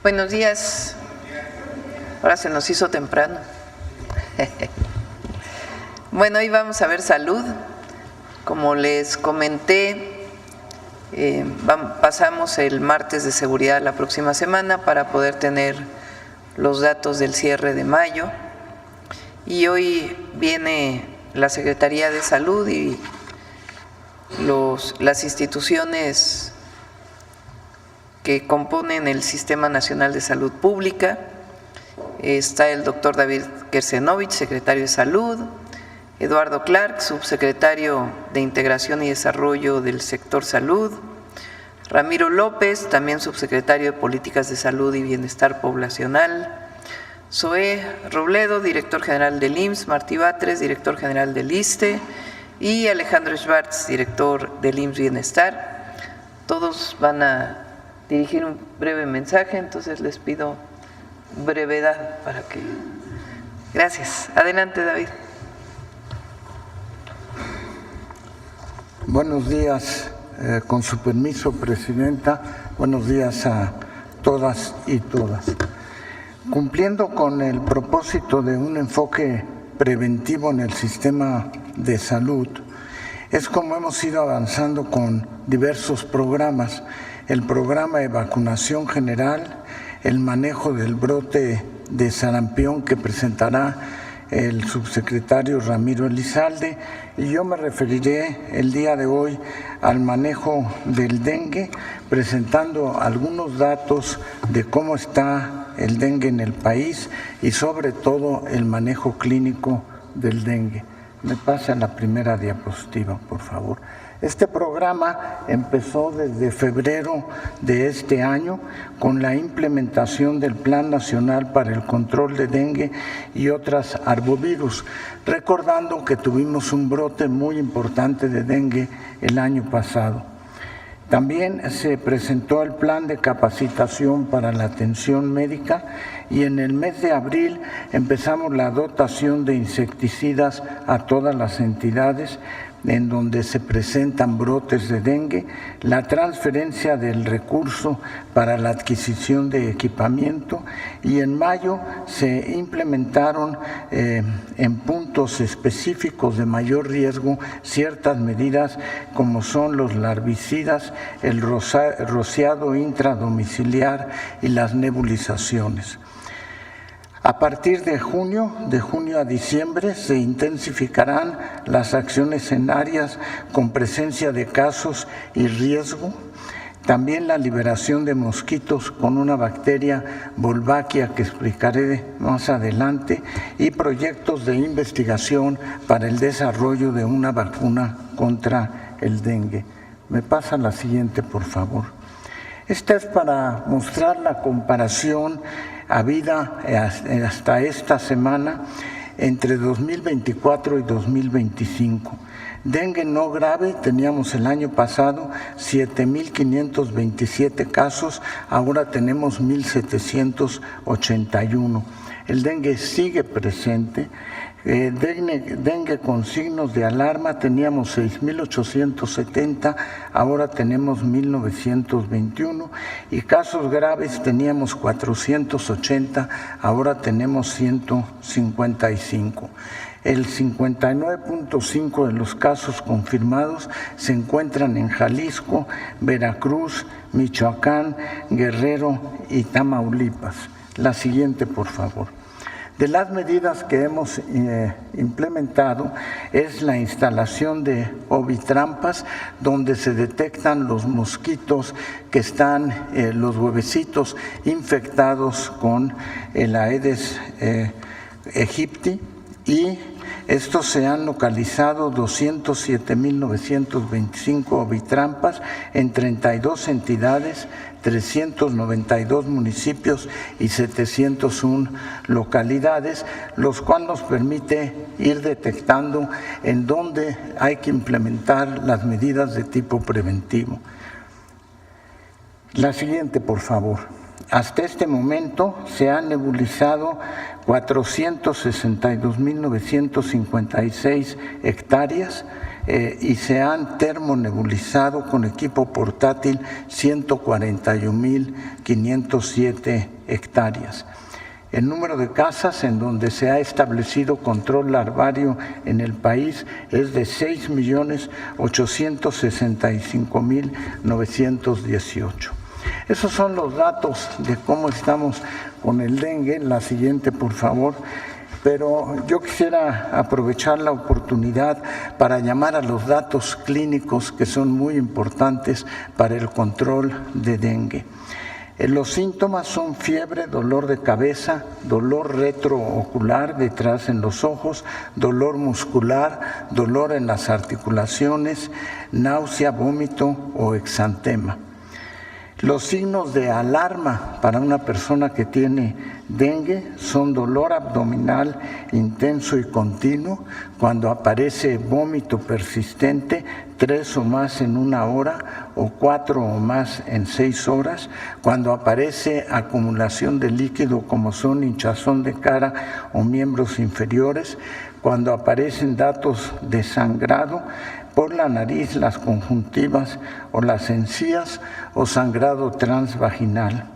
Buenos días. Ahora se nos hizo temprano. Bueno, hoy vamos a ver salud. Como les comenté, pasamos el martes de seguridad la próxima semana para poder tener los datos del cierre de mayo. Y hoy viene la Secretaría de Salud y las instituciones que componen el Sistema Nacional de Salud Pública. Está el doctor David Kersenovich, secretario de Salud, Eduardo Clark, subsecretario de Integración y Desarrollo del Sector Salud, Ramiro López, también subsecretario de Políticas de Salud y Bienestar Poblacional, Zoé Robledo, director general del IMSS, Martí Batres, director general del ISSSTE, y Alejandro Schwartz, director del IMSS Bienestar. Todos van a dirigir un breve mensaje, entonces les pido brevedad para que… Gracias. Adelante, David. Buenos días, con su permiso, Presidenta. Buenos días a todas y todas. Cumpliendo con el propósito de un enfoque preventivo en el sistema de salud, es como hemos ido avanzando con diversos programas. El programa de vacunación general, el manejo del brote de sarampión que presentará el subsecretario Ramiro Elizalde, y yo me referiré el día de hoy al manejo del dengue, presentando algunos datos de cómo está el dengue en el país y sobre todo el manejo clínico del dengue. Me pasa la primera diapositiva, por favor. Este programa empezó desde febrero de este año con la implementación del Plan Nacional para el Control de Dengue y otras arbovirus, recordando que tuvimos un brote muy importante de dengue el año pasado. También se presentó el plan de capacitación para la atención médica y en el mes de abril empezamos la dotación de insecticidas a todas las entidades en donde se presentan brotes de dengue, la transferencia del recurso para la adquisición de equipamiento, y en mayo se implementaron en puntos específicos de mayor riesgo ciertas medidas como son los larvicidas, el rociado intradomiciliar y las nebulizaciones. A partir de junio a diciembre, se intensificarán las acciones en áreas con presencia de casos y riesgo. También la liberación de mosquitos con una bacteria Wolbachia que explicaré más adelante, y proyectos de investigación para el desarrollo de una vacuna contra el dengue. Me pasa la siguiente, por favor. Esta es para mostrar la comparación habida hasta esta semana entre 2024 y 2025. Dengue no grave, teníamos el año pasado 7.527 casos, ahora tenemos 1.781. El dengue sigue presente. Dengue con signos de alarma teníamos 6.870, ahora tenemos 1.921, y casos graves teníamos 480, ahora tenemos 155. El 59.5% de los casos confirmados se encuentran en Jalisco, Veracruz, Michoacán, Guerrero y Tamaulipas. La siguiente, por favor. De las medidas que hemos implementado es la instalación de ovitrampas, donde se detectan los mosquitos que están, los huevecitos infectados con el Aedes aegypti, y estos se han localizado 207.925 ovitrampas en 32 entidades, 392 municipios y 701 localidades, los cuales nos permite ir detectando en dónde hay que implementar las medidas de tipo preventivo. La siguiente, por favor. Hasta este momento se han nebulizado 462.956 hectáreas y se han termonebulizado con equipo portátil 141.507 hectáreas. El número de casas en donde se ha establecido control larvario en el país es de 6.865.918. Esos son los datos de cómo estamos con el dengue. La siguiente, por favor. Pero yo quisiera aprovechar la oportunidad para llamar a los datos clínicos que son muy importantes para el control de dengue. Los síntomas son fiebre, dolor de cabeza, dolor retroocular detrás en los ojos, dolor muscular, dolor en las articulaciones, náusea, vómito o exantema. Los signos de alarma para una persona que tiene dengue son dolor abdominal intenso y continuo, cuando aparece vómito persistente 3 o más en 1 hora o 4 o más en 6 horas, cuando aparece acumulación de líquido como son hinchazón de cara o miembros inferiores, cuando aparecen datos de sangrado por la nariz, las conjuntivas o las encías o sangrado transvaginal,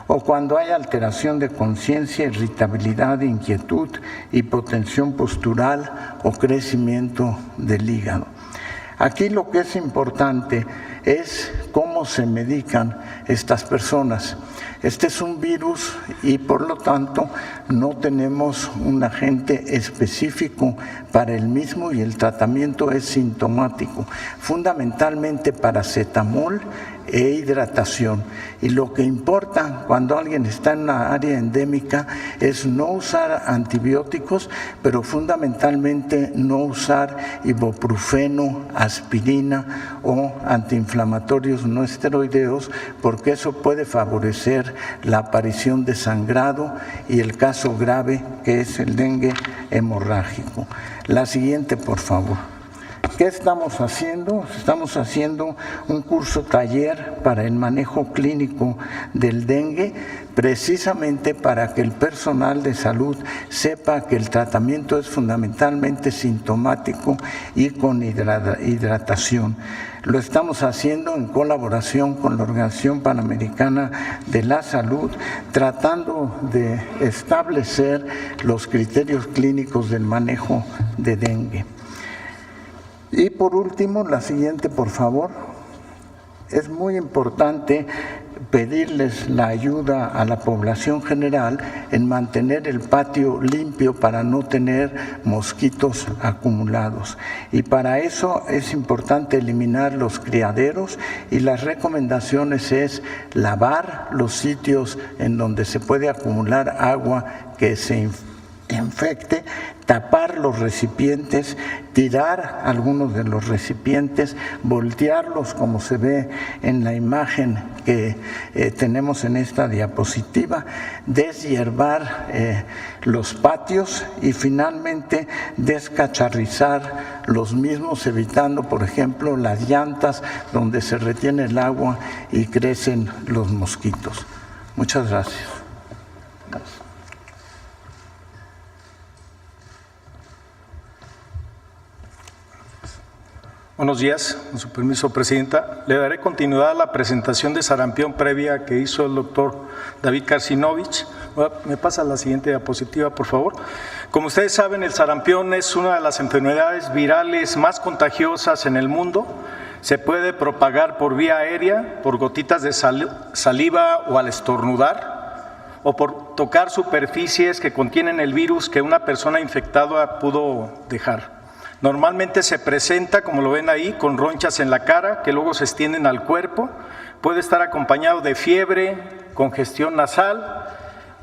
o cuando hay alteración de conciencia, irritabilidad, inquietud, hipotensión postural o crecimiento del hígado. Aquí lo que es importante es cómo se medican estas personas. Este es un virus y por lo tanto no tenemos un agente específico para el mismo y el tratamiento es sintomático, fundamentalmente paracetamol e hidratación. Y lo que importa cuando alguien está en una área endémica es no usar antibióticos, pero fundamentalmente no usar ibuprofeno, aspirina o antiinflamatorios no esteroideos, porque eso puede favorecer la aparición de sangrado y el caso grave que es el dengue hemorrágico. La siguiente, por favor. ¿Qué estamos haciendo? Estamos haciendo un curso taller para el manejo clínico del dengue, precisamente para que el personal de salud sepa que el tratamiento es fundamentalmente sintomático y con hidratación. Lo estamos haciendo en colaboración con la Organización Panamericana de la Salud, tratando de establecer los criterios clínicos del manejo de dengue. Y por último, la siguiente, por favor. Es muy importante pedirles la ayuda a la población general en mantener el patio limpio para no tener mosquitos acumulados. Y para eso es importante eliminar los criaderos y las recomendaciones es lavar los sitios en donde se puede acumular agua que se infecte, tapar los recipientes, tirar algunos de los recipientes, voltearlos como se ve en la imagen que tenemos en esta diapositiva, deshiervar los patios y finalmente descacharrizar los mismos, evitando, por ejemplo, las llantas donde se retiene el agua y crecen los mosquitos. Muchas gracias. Buenos días, con su permiso, Presidenta. Le daré continuidad a la presentación de sarampión previa que hizo el doctor David Karsinovich. ¿Me pasa la siguiente diapositiva, por favor? Como ustedes saben, el sarampión es una de las enfermedades virales más contagiosas en el mundo. Se puede propagar por vía aérea, por gotitas de saliva o al estornudar, o por tocar superficies que contienen el virus que una persona infectada pudo dejar. Normalmente se presenta, como lo ven ahí, con ronchas en la cara que luego se extienden al cuerpo. Puede estar acompañado de fiebre, congestión nasal,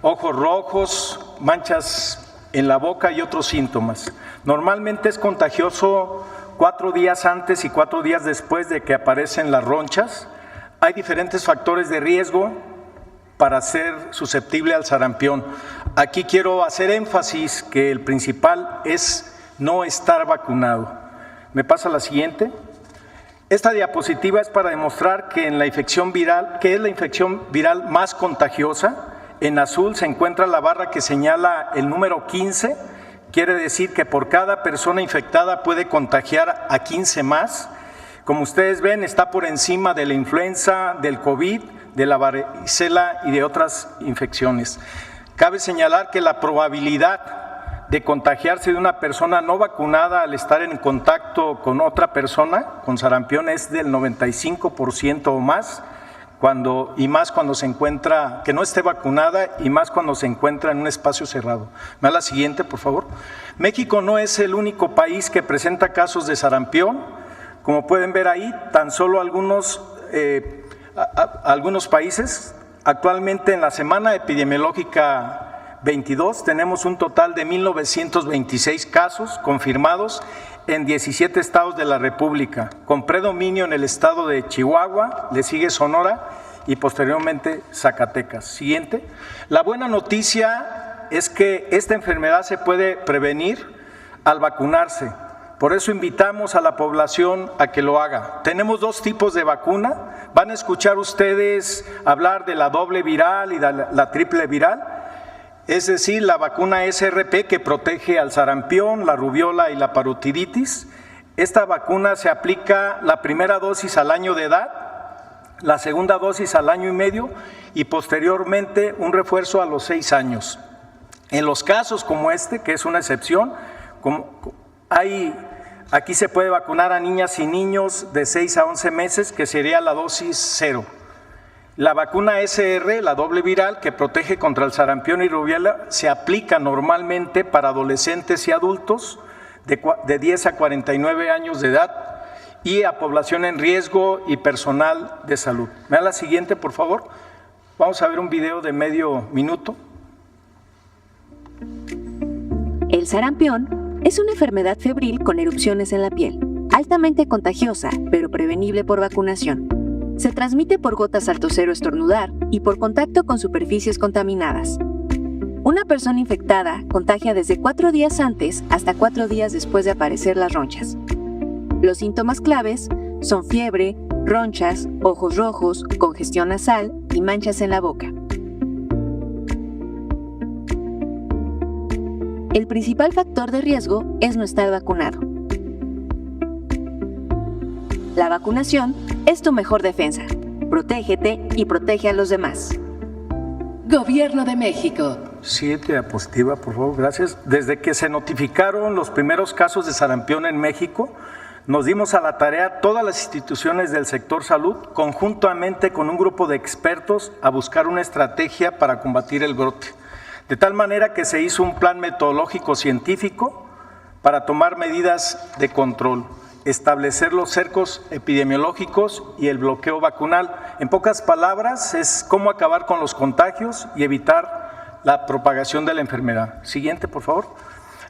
ojos rojos, manchas en la boca y otros síntomas. Normalmente es contagioso 4 días antes y 4 días después de que aparecen las ronchas. Hay diferentes factores de riesgo para ser susceptible al sarampión. Aquí quiero hacer énfasis que el principal es no estar vacunado. ¿Me pasa la siguiente? Esta diapositiva es para demostrar que en la infección viral, que es la infección viral más contagiosa. En azul se encuentra la barra que señala el número 15, quiere decir que por cada persona infectada puede contagiar a 15 más. Como ustedes ven, está por encima de la influenza, del COVID, de la varicela y de otras infecciones. Cabe señalar que la probabilidad de contagiarse de una persona no vacunada al estar en contacto con otra persona con sarampión es del 95% o más, más cuando se encuentra, que no esté vacunada y más cuando se encuentra en un espacio cerrado. Me da la siguiente, por favor. México no es el único país que presenta casos de sarampión. Como pueden ver ahí, tan solo algunos países. Actualmente en la semana epidemiológica 22 tenemos un total de 1,926 casos confirmados en 17 estados de la República, con predominio en el estado de Chihuahua, le sigue Sonora y posteriormente Zacatecas. Siguiente. La buena noticia es que esta enfermedad se puede prevenir al vacunarse. Por eso invitamos a la población a que lo haga. Tenemos dos tipos de vacuna. Van a escuchar ustedes hablar de la doble viral y de la triple viral. Es decir, la vacuna SRP que protege al sarampión, la rubiola y la parotiditis. Esta vacuna se aplica la primera dosis al año de edad, la segunda dosis al año y medio y posteriormente un refuerzo a los 6 años. En los casos como este, que es una excepción, aquí se puede vacunar a niñas y niños de 6 a 11 meses, que sería la dosis 0. La vacuna SR, la doble viral, que protege contra el sarampión y rubiola, se aplica normalmente para adolescentes y adultos de 10 a 49 años de edad y a población en riesgo y personal de salud. ¿Me da la siguiente, por favor? Vamos a ver un video de medio minuto. El sarampión es una enfermedad febril con erupciones en la piel, altamente contagiosa, pero prevenible por vacunación. Se transmite por gotas al toser o estornudar y por contacto con superficies contaminadas. Una persona infectada contagia desde 4 días antes hasta 4 días después de aparecer las ronchas. Los síntomas claves son fiebre, ronchas, ojos rojos, congestión nasal y manchas en la boca. El principal factor de riesgo es no estar vacunado. La vacunación es tu mejor defensa. Protégete y protege a los demás. Gobierno de México. Siguiente diapositiva, por favor, gracias. Desde que se notificaron los primeros casos de sarampión en México, nos dimos a la tarea todas las instituciones del sector salud, conjuntamente con un grupo de expertos, a buscar una estrategia para combatir el brote. De tal manera que se hizo un plan metodológico científico para tomar medidas de control, establecer los cercos epidemiológicos y el bloqueo vacunal. En pocas palabras, es cómo acabar con los contagios y evitar la propagación de la enfermedad. Siguiente, por favor.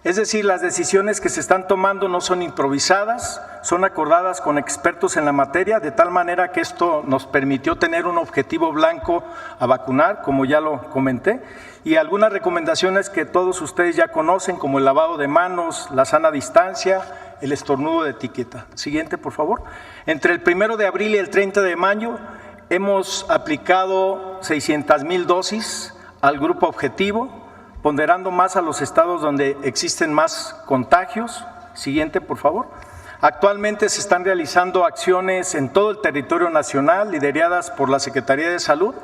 Es decir, las decisiones que se están tomando no son improvisadas, son acordadas con expertos en la materia, de tal manera que esto nos permitió tener un objetivo blanco a vacunar, como ya lo comenté, y algunas recomendaciones que todos ustedes ya conocen, como el lavado de manos, la sana distancia, el estornudo de etiqueta. Siguiente, por favor. Entre el 1 de abril y el 30 de mayo hemos aplicado 600,000 dosis al grupo objetivo, ponderando más a los estados donde existen más contagios. Siguiente, por favor. Actualmente se están realizando acciones en todo el territorio nacional, lideradas por la Secretaría de Salud,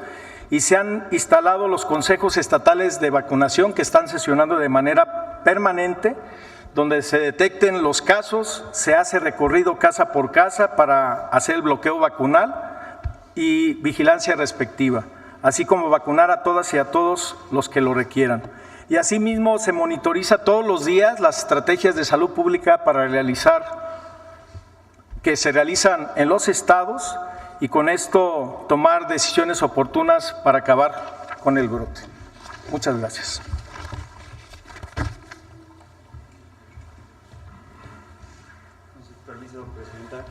y se han instalado los consejos estatales de vacunación que están sesionando de manera permanente, donde se detecten los casos, se hace recorrido casa por casa para hacer el bloqueo vacunal y vigilancia respectiva, así como vacunar a todas y a todos los que lo requieran. Y asimismo se monitoriza todos los días las estrategias de salud pública que se realizan en los estados, y con esto tomar decisiones oportunas para acabar con el brote. Muchas gracias. Con su permiso, Presidenta.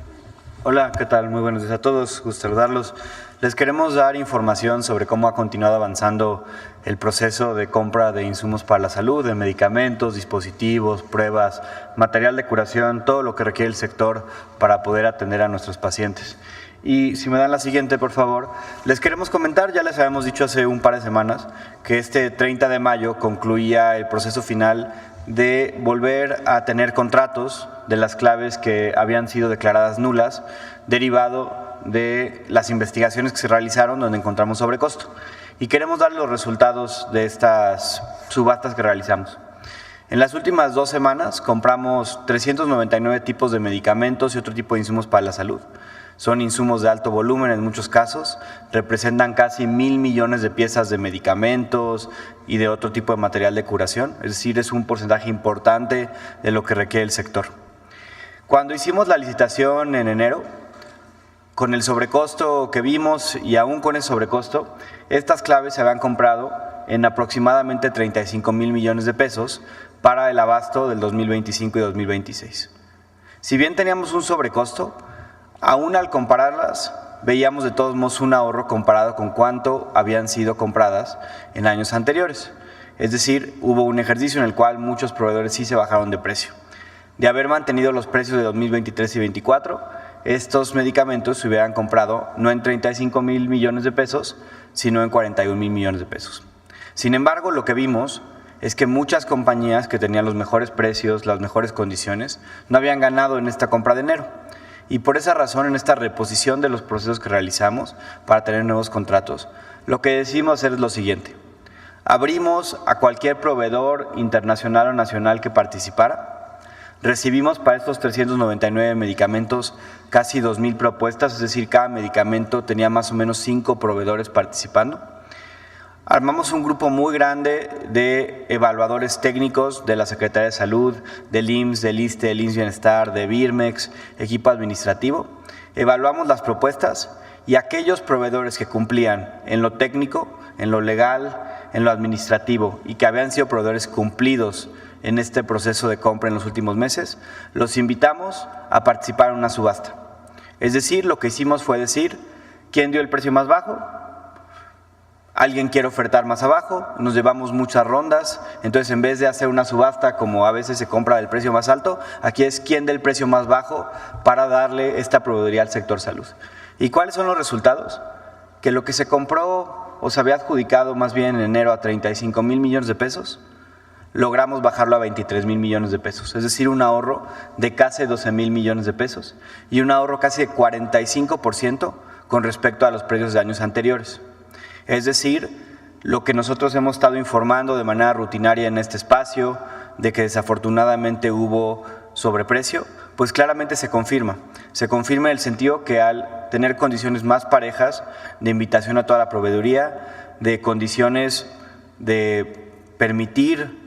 Hola, ¿qué tal? Muy buenos días a todos, gusto saludarlos. Les queremos dar información sobre cómo ha continuado avanzando el proceso de compra de insumos para la salud, de medicamentos, dispositivos, pruebas, material de curación, todo lo que requiere el sector para poder atender a nuestros pacientes. Y si me dan la siguiente, por favor, les queremos comentar, ya les habíamos dicho hace un par de semanas, que este 30 de mayo concluía el proceso final de volver a tener contratos de las claves que habían sido declaradas nulas, derivado de las investigaciones que se realizaron donde encontramos sobrecosto. Y queremos dar los resultados de estas subastas que realizamos. En las últimas 2 semanas compramos 399 tipos de medicamentos y otro tipo de insumos para la salud. Son insumos de alto volumen en muchos casos, representan casi 1,000 millones de piezas de medicamentos y de otro tipo de material de curación, es decir, es un porcentaje importante de lo que requiere el sector. Cuando hicimos la licitación en enero, con el sobrecosto que vimos y aún con el sobrecosto, estas claves se habían comprado en aproximadamente 35,000 millones de pesos para el abasto del 2025 y 2026. Si bien teníamos un sobrecosto, aún al compararlas, veíamos de todos modos un ahorro comparado con cuánto habían sido compradas en años anteriores. Es decir, hubo un ejercicio en el cual muchos proveedores sí se bajaron de precio. De haber mantenido los precios de 2023 y 2024, estos medicamentos se hubieran comprado no en 35,000 millones de pesos, sino en 41,000 millones de pesos. Sin embargo, lo que vimos es que muchas compañías que tenían los mejores precios, las mejores condiciones, no habían ganado en esta compra de enero. Y por esa razón, en esta reposición de los procesos que realizamos para tener nuevos contratos, lo que decidimos hacer es lo siguiente. Abrimos a cualquier proveedor internacional o nacional que participara. Recibimos para estos 399 medicamentos casi 2,000 propuestas, es decir, cada medicamento tenía más o menos 5 proveedores participando. Armamos un grupo muy grande de evaluadores técnicos de la Secretaría de Salud, del IMSS, del ISSSTE, del IMSS Bienestar, de Birmex, equipo administrativo. Evaluamos las propuestas y aquellos proveedores que cumplían en lo técnico, en lo legal, en lo administrativo y que habían sido proveedores cumplidos en este proceso de compra en los últimos meses, los invitamos a participar en una subasta. Es decir, lo que hicimos fue decir, ¿quién dio el precio más bajo? Alguien quiere ofertar más abajo, nos llevamos muchas rondas, entonces en vez de hacer una subasta como a veces se compra del precio más alto, aquí es quién del precio más bajo para darle esta proveeduría al sector salud. ¿Y cuáles son los resultados? Que lo que se compró o se había adjudicado más bien en enero a 35,000 millones de pesos, logramos bajarlo a 23,000 millones de pesos, es decir, un ahorro de casi 12,000 millones de pesos y un ahorro casi de 45% con respecto a los precios de años anteriores. Es decir, lo que nosotros hemos estado informando de manera rutinaria en este espacio, de que desafortunadamente hubo sobreprecio, pues claramente se confirma. Se confirma en el sentido que al tener condiciones más parejas de invitación a toda la proveeduría, de condiciones de permitir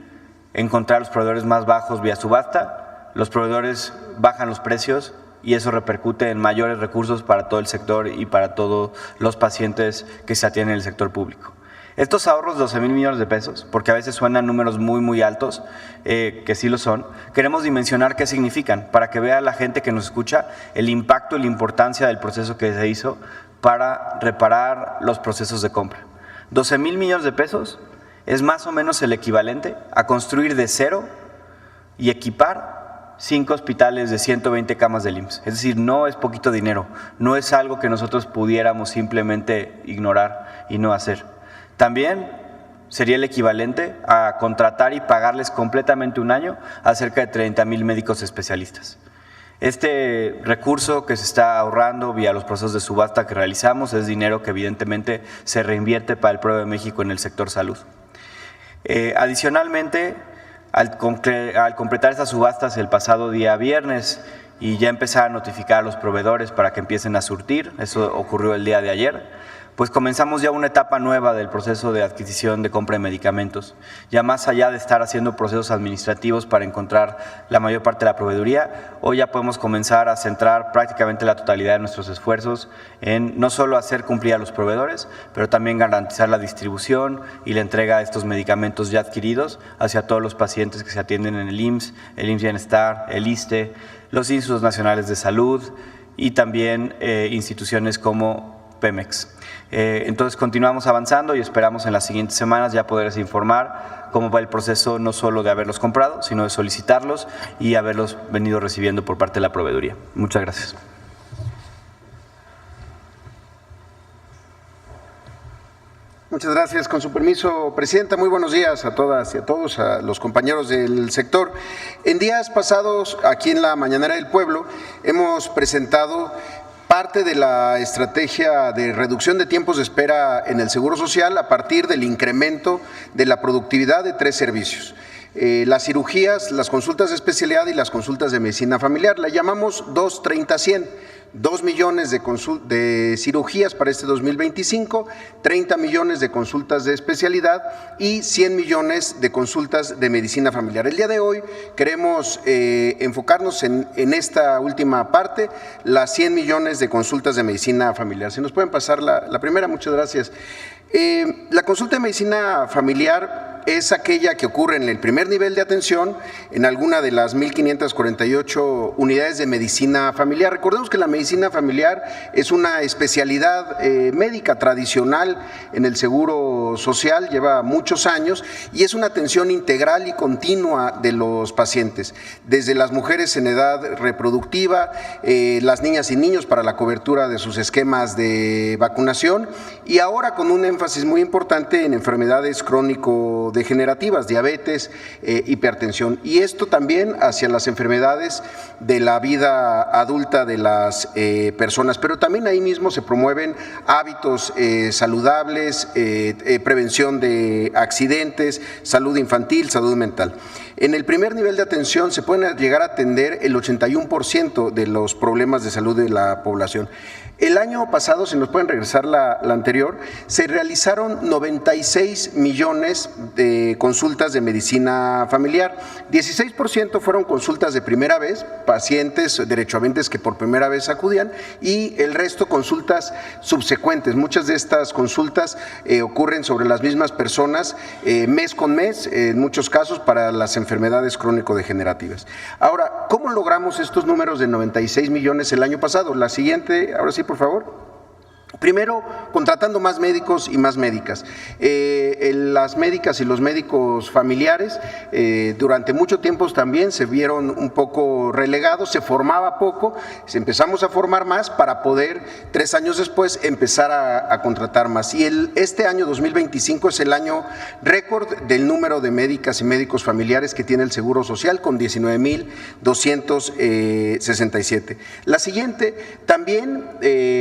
encontrar los proveedores más bajos vía subasta, los proveedores bajan los precios y eso repercute en mayores recursos para todo el sector y para todos los pacientes que se atienden en el sector público. Estos ahorros de 12,000 millones de pesos, porque a veces suenan números muy altos, que sí lo son, queremos dimensionar qué significan, para que vea la gente que nos escucha el impacto y la importancia del proceso que se hizo para reparar los procesos de compra. 12,000 millones de pesos es más o menos el equivalente a construir de cero y equipar 5 hospitales de 120 camas del IMSS. Es decir, no es poquito dinero, no es algo que nosotros pudiéramos simplemente ignorar y no hacer. También sería el equivalente a contratar y pagarles completamente un año a cerca de 30,000 médicos especialistas. Este recurso que se está ahorrando vía los procesos de subasta que realizamos es dinero que evidentemente se reinvierte para el pueblo de México en el sector salud. Adicionalmente, al completar estas subastas el pasado día viernes y ya empezar a notificar a los proveedores para que empiecen a surtir, eso ocurrió el día de ayer, pues comenzamos ya una etapa nueva del proceso de adquisición de compra de medicamentos. Ya más allá de estar haciendo procesos administrativos para encontrar la mayor parte de la proveeduría, hoy ya podemos comenzar a centrar prácticamente la totalidad de nuestros esfuerzos en no solo hacer cumplir a los proveedores, pero también garantizar la distribución y la entrega de estos medicamentos ya adquiridos hacia todos los pacientes que se atienden en el IMSS Bienestar, el ISSSTE, los institutos nacionales de salud y también instituciones como Pemex. Entonces continuamos avanzando y esperamos en las siguientes semanas ya poderles informar cómo va el proceso, no solo de haberlos comprado, sino de solicitarlos y haberlos venido recibiendo por parte de la proveeduría. Muchas gracias. Muchas gracias. Con su permiso, Presidenta, muy buenos días a todas y a todos, a los compañeros del sector. En días pasados, aquí en la Mañanera del Pueblo, hemos presentado parte de la estrategia de reducción de tiempos de espera en el Seguro Social a partir del incremento de la productividad de 3 servicios. Las cirugías, las consultas de especialidad y las consultas de medicina familiar. La llamamos 2-30-100. 2 millones de cirugías para este 2025, 30 millones de consultas de especialidad y 100 millones de consultas de medicina familiar. El día de hoy queremos enfocarnos en esta última parte, las 100 millones de consultas de medicina familiar. Si nos pueden pasar la primera, muchas gracias. La consulta de medicina familiar es aquella que ocurre en el primer nivel de atención en alguna de las 1.548 unidades de medicina familiar. Recordemos que la medicina familiar es una especialidad médica tradicional en el Seguro Social, lleva muchos años y es una atención integral y continua de los pacientes, desde las mujeres en edad reproductiva, las niñas y niños para la cobertura de sus esquemas de vacunación y ahora con un énfasis muy importante en enfermedades crónico-degenerativas, diabetes, hipertensión, y esto también hacia las enfermedades de la vida adulta de las personas, pero también ahí mismo se promueven hábitos saludables, prevención de accidentes, salud infantil, salud mental. En el primer nivel de atención se pueden llegar a atender el 81% de los problemas de salud de la población. El año pasado, si nos pueden regresar la anterior, se realizaron 96 millones de consultas de medicina familiar. 16% fueron consultas de primera vez, pacientes derechohabientes que por primera vez acudían, y el resto consultas subsecuentes. Muchas de estas consultas ocurren sobre las mismas personas mes con mes, en muchos casos para las enfermedades crónico-degenerativas. Ahora, ¿cómo logramos estos números de 96 millones el año pasado? La siguiente, ahora sí, por favor. Primero, contratando más médicos y más médicas. Las médicas y los médicos familiares durante mucho tiempo también se vieron un poco relegados, se formaba poco, empezamos a formar más para poder 3 años después empezar a contratar más. Y este año 2025 es el año récord del número de médicas y médicos familiares que tiene el Seguro Social, con 19,267. La siguiente, también,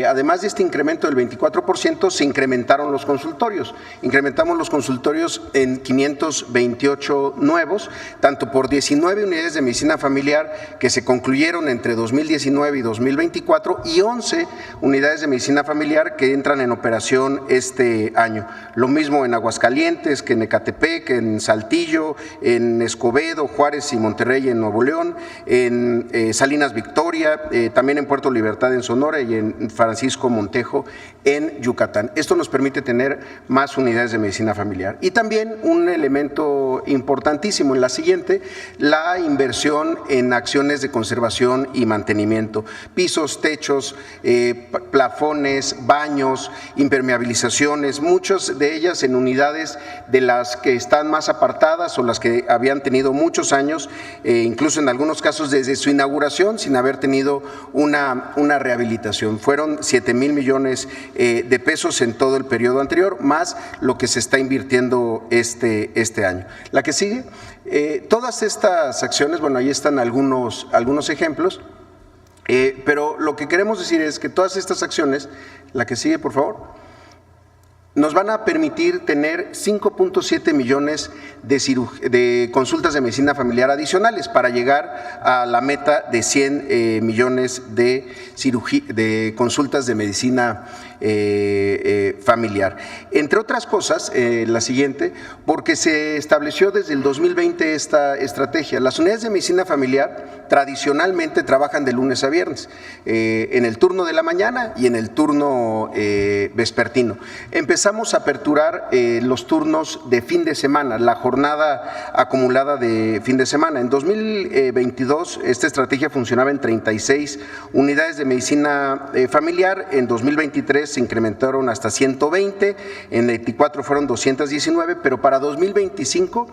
además de este incremento del 24%, se incrementaron los consultorios. Incrementamos los consultorios en 528 nuevos, tanto por 19 unidades de medicina familiar que se concluyeron entre 2019 y 2024 y 11 unidades de medicina familiar que entran en operación este año. Lo mismo en Aguascalientes, que en Ecatepec, en Saltillo, en Escobedo, Juárez y Monterrey en Nuevo León, en Salinas Victoria, también en Puerto Libertad en Sonora y en Francisco Montejo en Yucatán. Esto nos permite tener más unidades de medicina familiar. Y también un elemento importantísimo en la siguiente, la inversión en acciones de conservación y mantenimiento, pisos, techos, plafones, baños, impermeabilizaciones, muchas de ellas en unidades de las que están más apartadas o las que habían tenido muchos años, incluso en algunos casos desde su inauguración sin haber tenido una rehabilitación. Fueron 7,000 millones de pesos en todo el periodo anterior, más lo que se está invirtiendo este año. La que sigue, todas estas acciones, bueno, ahí están algunos ejemplos, pero lo que queremos decir es que todas estas acciones, la que sigue, por favor, nos van a permitir tener 5.7 millones de consultas de medicina familiar adicionales para llegar a la meta de 100 millones de consultas de medicina familiar. Entre otras cosas, la siguiente, porque se estableció desde el 2020 esta estrategia. Las unidades de medicina familiar tradicionalmente trabajan de lunes a viernes, en el turno de la mañana y en el turno vespertino. Empezamos a aperturar los turnos de fin de semana, la jornada acumulada de fin de semana. En 2022 esta estrategia funcionaba en 36 unidades de medicina familiar, en 2023 se incrementaron hasta 120, en 24 fueron 219, pero para 2025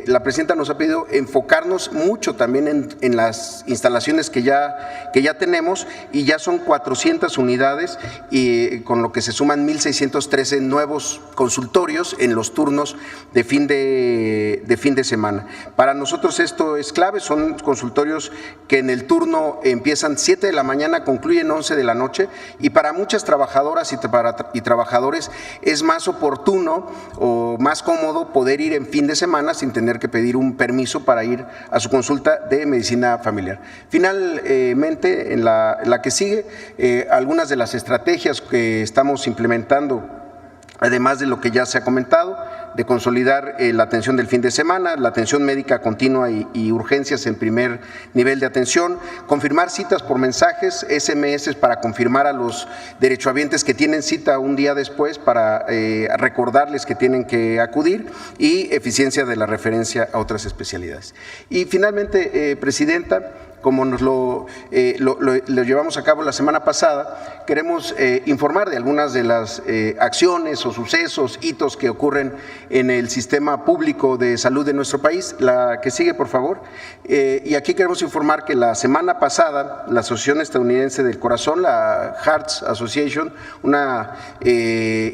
la presidenta nos ha pedido enfocarnos mucho también en las instalaciones que ya tenemos, y ya son 400 unidades, y con lo que se suman 1,613 nuevos consultorios en los turnos de fin de semana. Para nosotros esto es clave, son consultorios que en el turno empiezan 7 de la mañana, concluyen 11 de la noche, y para muchas trabajadoras y trabajadores es más oportuno o más cómodo poder ir en fin de semana sin tener que pedir un permiso para ir a su consulta de medicina familiar. Finalmente, en la que sigue, algunas de las estrategias que estamos implementando, además de lo que ya se ha comentado, de consolidar la atención del fin de semana, la atención médica continua y urgencias en primer nivel de atención, confirmar citas por mensajes, SMS para confirmar a los derechohabientes que tienen cita un día después para recordarles que tienen que acudir, y eficiencia de la referencia a otras especialidades. Y finalmente, Presidenta, como nos lo llevamos a cabo la semana pasada, queremos informar de algunas de las acciones o sucesos, hitos que ocurren en el sistema público de salud de nuestro país. La que sigue, por favor. Y aquí queremos informar que la semana pasada la Asociación Estadounidense del Corazón, la Hearts Association, una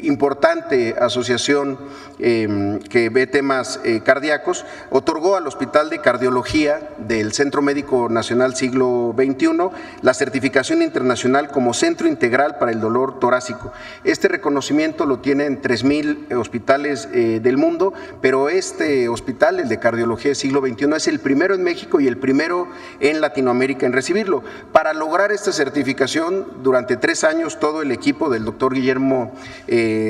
importante asociación que ve temas cardíacos, otorgó al Hospital de Cardiología del Centro Médico Nacional Siglo XXI la certificación internacional como Centro Integral para el Dolor Torácico. Este reconocimiento lo tienen 3,000 hospitales del mundo, pero este hospital, el de Cardiología del Siglo XXI, es el primero en México y el primero en Latinoamérica en recibirlo. Para lograr esta certificación, durante 3 años, todo el equipo del doctor Guillermo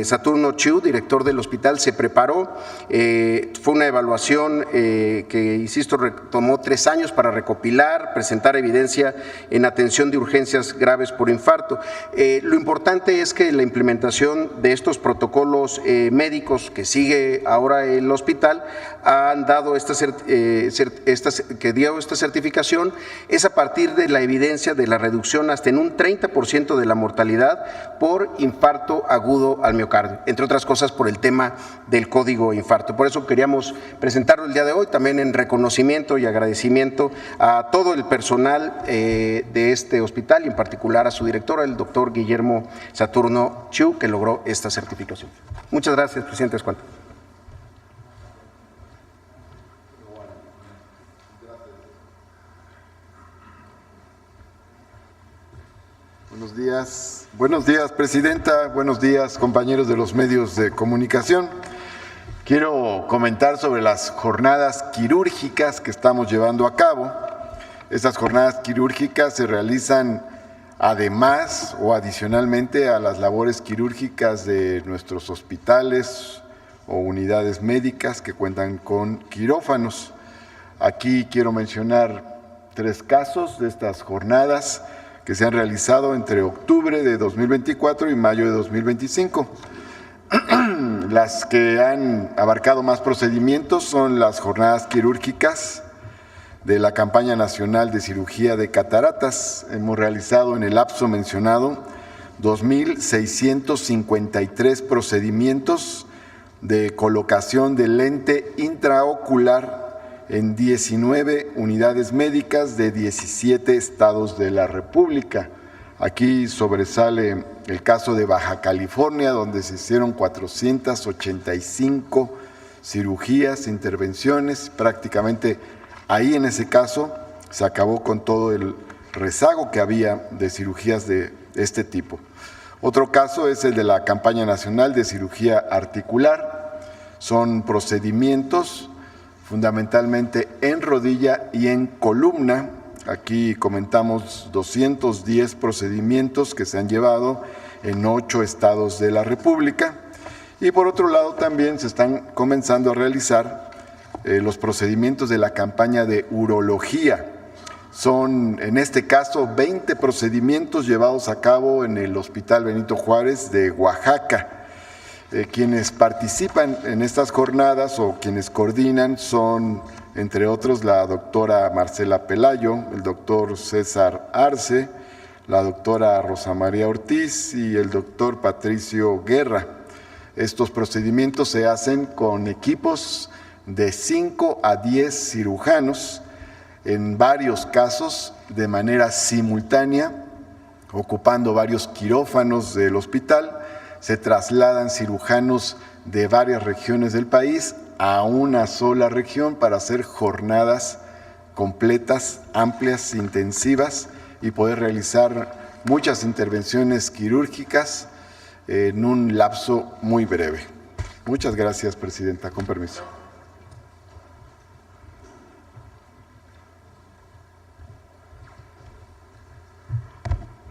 Saturno Chiu, director del hospital, se preparó. Fue una evaluación que, insisto, tomó 3 años para recopilar, presentar evidencia en atención de urgencias graves por infarto. Lo importante es que la implementación de estos protocolos médicos que sigue ahora el hospital han dado que dio esta certificación, es a partir de la evidencia de la reducción hasta en un 30% de la mortalidad por infarto agudo al miocardio, entre otras cosas por el tema del código infarto. Por eso queríamos presentarlo el día de hoy, también en reconocimiento y agradecimiento a todo el personal de este hospital, y en particular a su director, el doctor Guillermo Saturno Chiu, que logró esta certificación. Muchas gracias, presidente. Es cuanto. Buenos días, presidenta. Buenos días, compañeros de los medios de comunicación. Quiero comentar sobre las jornadas quirúrgicas que estamos llevando a cabo. Estas jornadas quirúrgicas se realizan además o adicionalmente a las labores quirúrgicas de nuestros hospitales o unidades médicas que cuentan con quirófanos. Aquí quiero mencionar 3 casos de estas jornadas que se han realizado entre octubre de 2024 y mayo de 2025. Las que han abarcado más procedimientos son las jornadas quirúrgicas de la campaña nacional de cirugía de cataratas. Hemos realizado en el lapso mencionado 2,653 procedimientos de colocación de lente intraocular en 19 unidades médicas de 17 estados de la República. Aquí sobresale el caso de Baja California, donde se hicieron 485 cirugías, intervenciones. Prácticamente ahí en ese caso se acabó con todo el rezago que había de cirugías de este tipo. Otro caso es el de la campaña nacional de cirugía articular. Son procedimientos fundamentalmente en rodilla y en columna. Aquí comentamos 210 procedimientos que se han llevado en 8 estados de la República. Y por otro lado también se están comenzando a realizar los procedimientos de la campaña de urología. Son, en este caso, 20 procedimientos llevados a cabo en el Hospital Benito Juárez de Oaxaca. Quienes participan en estas jornadas o quienes coordinan son, entre otros, la doctora Marcela Pelayo, el doctor César Arce, la doctora Rosa María Ortiz y el doctor Patricio Guerra. Estos procedimientos se hacen con equipos de 5 a 10 cirujanos, en varios casos de manera simultánea, ocupando varios quirófanos del hospital. Se trasladan cirujanos de varias regiones del país a una sola región para hacer jornadas completas, amplias, intensivas y poder realizar muchas intervenciones quirúrgicas en un lapso muy breve. Muchas gracias, Presidenta. Con permiso.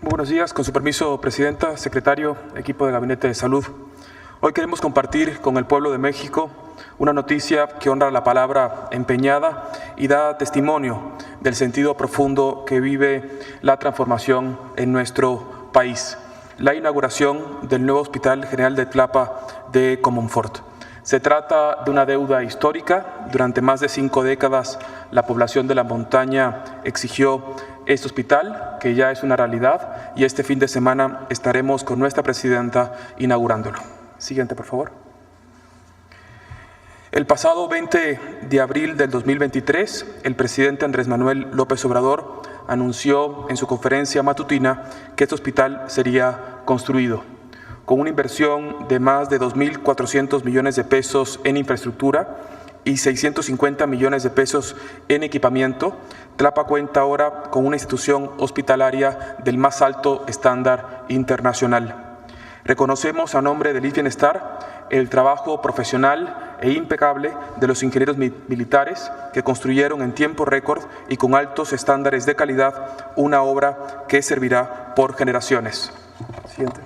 Muy buenos días, con su permiso, Presidenta, Secretario, equipo de Gabinete de Salud. Hoy queremos compartir con el pueblo de México una noticia que honra la palabra empeñada y da testimonio del sentido profundo que vive la transformación en nuestro país. La inauguración del nuevo Hospital General de Tlapa de Comonfort. Se trata de una deuda histórica. Durante más de 5 décadas, la población de la montaña exigió este hospital, que ya es una realidad, y este fin de semana estaremos con nuestra presidenta inaugurándolo. Siguiente, por favor. El pasado 20 de abril del 2023, el presidente Andrés Manuel López Obrador anunció en su conferencia matutina que este hospital sería construido. Con una inversión de más de 2.400 millones de pesos en infraestructura y 650 millones de pesos en equipamiento, Tlapa cuenta ahora con una institución hospitalaria del más alto estándar internacional. Reconocemos a nombre del IMSS Bienestar el trabajo profesional e impecable de los ingenieros militares que construyeron en tiempo récord y con altos estándares de calidad una obra que servirá por generaciones. Siguiente.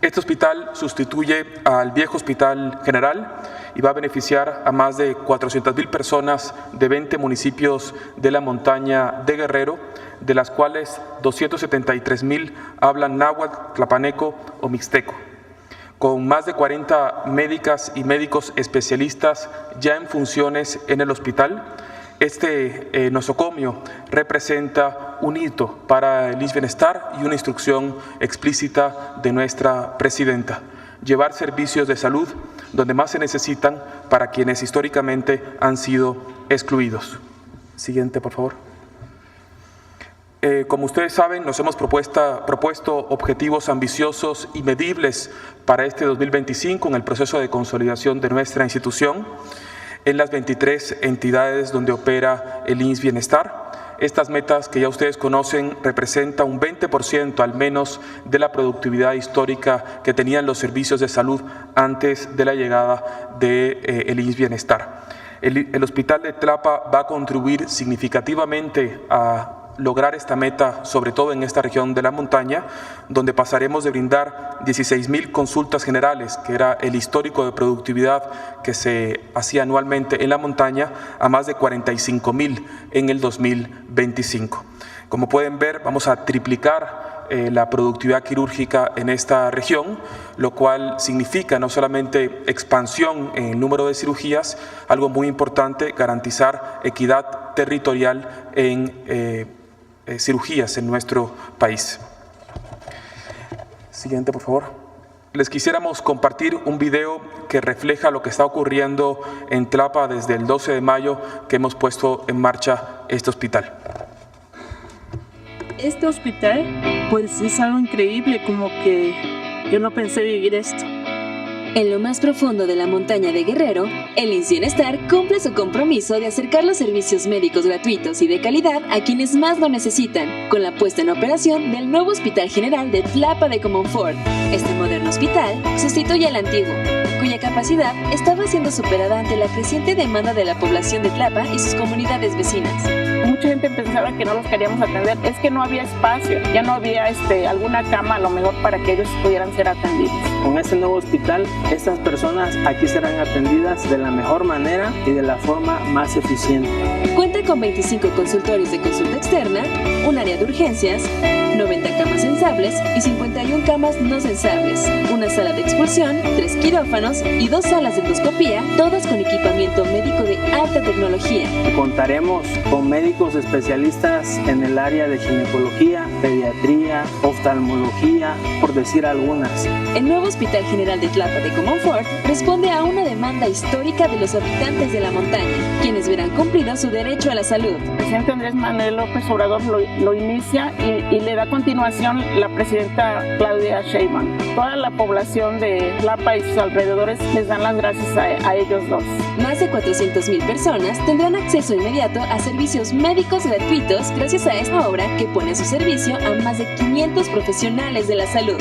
Este hospital sustituye al viejo Hospital General y va a beneficiar a más de 400,000 personas de 20 municipios de la montaña de Guerrero, de las cuales 273,000 hablan náhuatl, tlapaneco o mixteco. Con más de 40 médicas y médicos especialistas ya en funciones en el hospital, este nosocomio representa un hito para el IMSS Bienestar y una instrucción explícita de nuestra presidenta: llevar servicios de salud donde más se necesitan para quienes históricamente han sido excluidos. Siguiente, por favor. Como ustedes saben, nos hemos propuesto objetivos ambiciosos y medibles para este 2025 en el proceso de consolidación de nuestra institución en las 23 entidades donde opera el IMSS Bienestar. Estas metas, que ya ustedes conocen, representan un 20% al menos de la productividad histórica que tenían los servicios de salud antes de la llegada del IMSS Bienestar. El Hospital de Tlapa va a contribuir significativamente a lograr esta meta, sobre todo en esta región de la montaña, donde pasaremos de brindar 16,000 consultas generales, que era el histórico de productividad que se hacía anualmente en la montaña, a más de 45,000 en el 2025. Como pueden ver, vamos a triplicar la productividad quirúrgica en esta región, lo cual significa no solamente expansión en el número de cirugías, algo muy importante, garantizar equidad territorial en cirugías en nuestro país. Siguiente, por favor. Les quisiéramos compartir un video que refleja lo que está ocurriendo en Tlapa desde el 12 de mayo que hemos puesto en marcha este hospital. Este hospital, pues es algo increíble, como que yo no pensé vivir esto. En lo más profundo de la montaña de Guerrero, el IMSS Bienestar cumple su compromiso de acercar los servicios médicos gratuitos y de calidad a quienes más lo necesitan, con la puesta en operación del nuevo Hospital General de Tlapa de Comonfort. Este moderno hospital sustituye al antiguo, cuya capacidad estaba siendo superada ante la creciente demanda de la población de Tlapa y sus comunidades vecinas. mucha gente pensaba que no los queríamos atender, es que no había espacio, ya no había alguna cama a lo mejor para que ellos pudieran ser atendidos. Con este nuevo hospital, estas personas aquí serán atendidas de la mejor manera y de la forma más eficiente. Cuenta con 25 consultorios de consulta externa, un área de urgencias, 90 camas sensables y 51 camas no sensables, una sala de expulsión, 3 quirófanos y 2 salas de endoscopía, todas con equipamiento médico de alta tecnología. Contaremos con médicos especialistas en el área de ginecología, pediatría, oftalmología, por decir algunas. El nuevo Hospital General de Tlapa de Comonfort responde a una demanda histórica de los habitantes de la montaña, quienes verán cumplido su derecho a la salud. El presidente Andrés Manuel López Obrador lo inicia y le da continuación la presidenta Claudia Sheinbaum. Toda la población de Tlapa y sus alrededores les dan las gracias a ellos dos. Más de 400,000 personas tendrán acceso inmediato a servicios médicos gratuitos gracias a esta obra que pone a su servicio a más de 500 profesionales de la salud.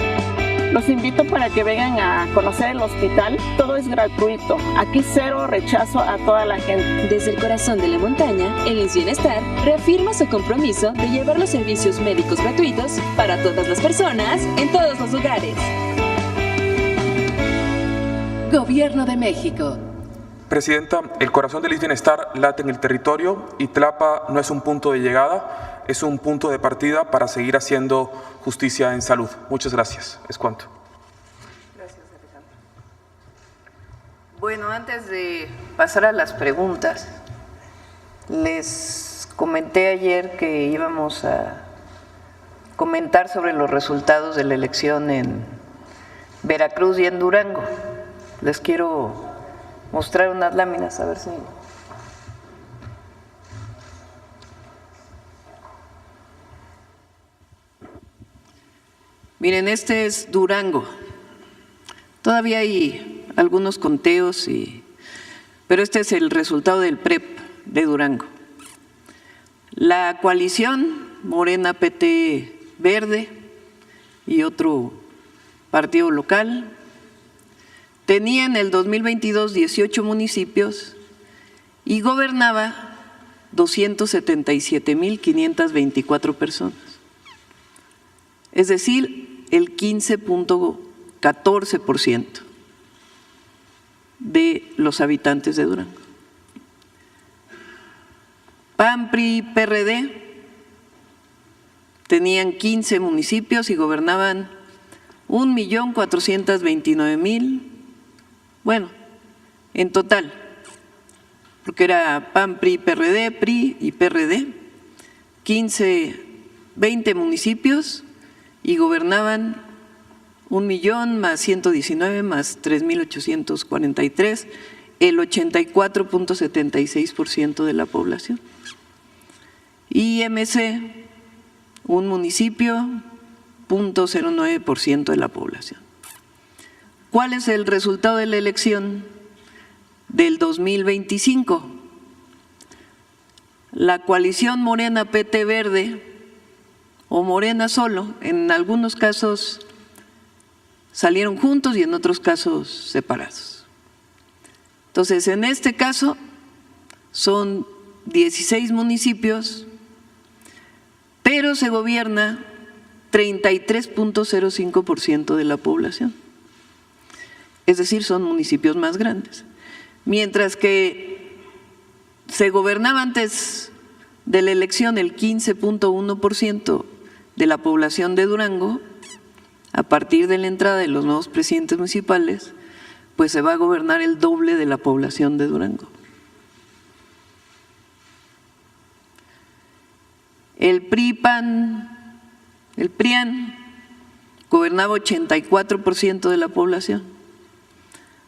Los invito para que vengan a conocer el hospital. Todo es gratuito. Aquí cero rechazo a toda la gente. Desde el corazón de la montaña, el IMSS Bienestar reafirma su compromiso de llevar los servicios médicos gratuitos para todas las personas en todos los lugares. Gobierno de México. Presidenta, el corazón del IMSS Bienestar late en el territorio y Tlapa no es un punto de llegada, es un punto de partida para seguir haciendo justicia en salud. Muchas gracias. Es cuanto. Gracias, Alejandro. Bueno, antes de pasar a las preguntas, les comenté ayer que íbamos a comentar sobre los resultados de la elección en Veracruz y en Durango. Les quiero mostrar unas láminas, a ver si… Miren, este es Durango. Todavía hay algunos conteos, pero este es el resultado del PREP de Durango. La coalición Morena, PT Verde y otro partido local tenía en el 2022 18 municipios y gobernaba 277,524 personas. Es decir, el 15.14% de los habitantes de Durango. PAN, PRI, PRD tenían 15 municipios y gobernaban 1,429,000, bueno, en total, porque era PAN, PRI, PRD, PRI y PRD, 20 municipios y gobernaban 1,000,000 más 119 más 3,843, el 84.76% de la población. Y MC, un municipio, 0.09% de la población. ¿Cuál es el resultado de la elección del 2025? La coalición Morena, PT Verde o Morena solo, en algunos casos salieron juntos y en otros casos separados. Entonces, en este caso son 16 municipios, pero se gobierna 33.05% de la población. Es decir, son municipios más grandes. Mientras que se gobernaba antes de la elección el 15.1% de la población de Durango, a partir de la entrada de los nuevos presidentes municipales, pues se va a gobernar el doble de la población de Durango. El PRI-PAN, el PRIAN, gobernaba 84% de la población.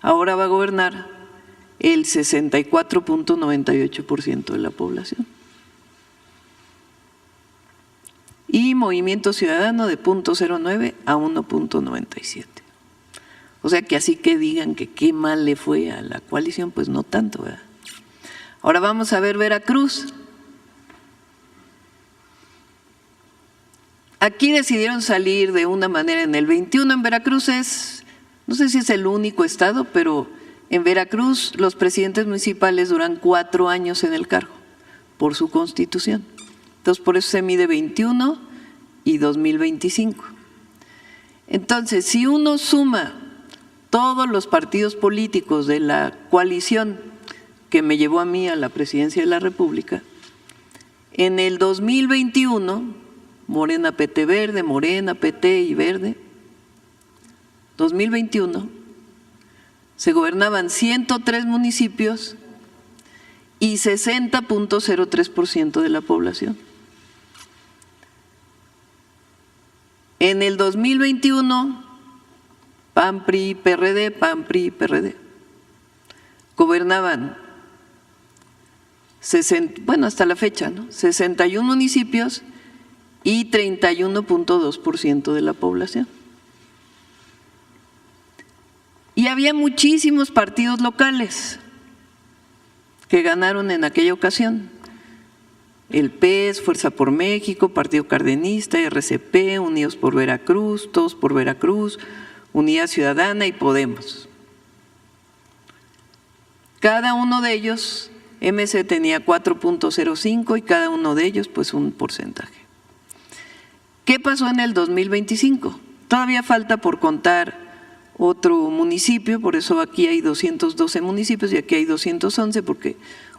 Ahora va a gobernar el 64.98% de la población. Y Movimiento Ciudadano de 0.09 a 1.97. O sea que así que digan que qué mal le fue a la coalición, pues no tanto, ¿verdad? Ahora vamos a ver Veracruz. Aquí decidieron salir de una manera en el 21. En Veracruz no sé si es el único estado, pero en Veracruz los presidentes municipales duran 4 años en el cargo por su constitución. Entonces, por eso se mide 21 y 2025. Entonces, si uno suma todos los partidos políticos de la coalición que me llevó a mí a la presidencia de la República, en el 2021, Morena, PT, Verde, Morena, PT y Verde, 2021, se gobernaban 103 municipios y 60.03% de la población. En el 2021, PAN, PRI, PRD, PAN, PRI, PRD, gobernaban, hasta la fecha, ¿no? 61 municipios y 31.2% de la población. Y había muchísimos partidos locales que ganaron en aquella ocasión. El PES, Fuerza por México, Partido Cardenista, RCP, Unidos por Veracruz, Todos por Veracruz, Unidad Ciudadana y Podemos. Cada uno de ellos, MC tenía 4.05 y cada uno de ellos pues un porcentaje. ¿Qué pasó en el 2025? Todavía falta por contar otro municipio, por eso aquí hay 212 municipios y aquí hay 211 porque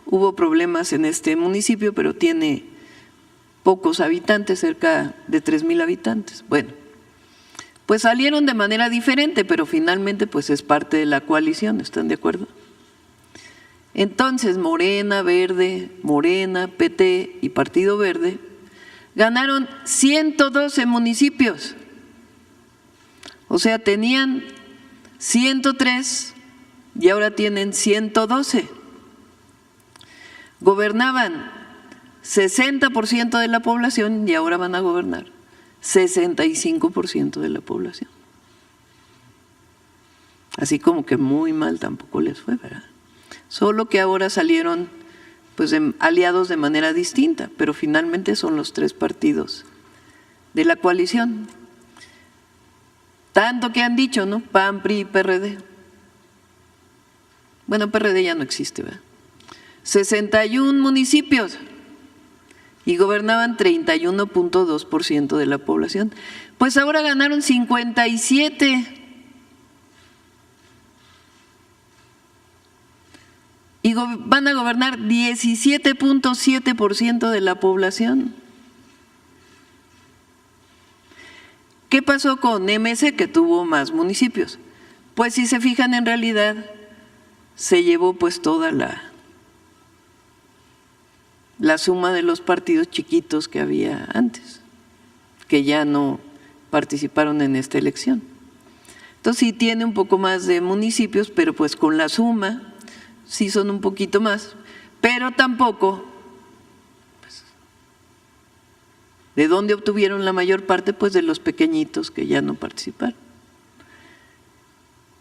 hubo problemas en este municipio, pero tiene pocos habitantes, cerca de 3,000 habitantes. Bueno, pues salieron de manera diferente, pero finalmente pues es parte de la coalición, ¿están de acuerdo? Entonces Morena, Verde, Morena, PT y Partido Verde ganaron 112 municipios, o sea, tenían 103 y ahora tienen 112. Gobernaban 60% de la población y ahora van a gobernar 65% de la población. Así como que muy mal tampoco les fue, ¿verdad? Solo que ahora salieron pues aliados de manera distinta, pero finalmente son los tres partidos de la coalición. Tanto que han dicho, ¿no? PAN, PRI, PRD. Bueno, PRD ya no existe, ¿verdad? 61 municipios y gobernaban 31.2% de la población. Pues ahora ganaron 57 y van a gobernar 17.7% de la población. ¿Qué pasó con MC, que tuvo más municipios? Pues si se fijan, en realidad se llevó pues toda la suma de los partidos chiquitos que había antes, que ya no participaron en esta elección. Entonces sí tiene un poco más de municipios, pero pues con la suma sí son un poquito más, pero tampoco, pues, ¿de dónde obtuvieron la mayor parte? Pues de los pequeñitos que ya no participaron.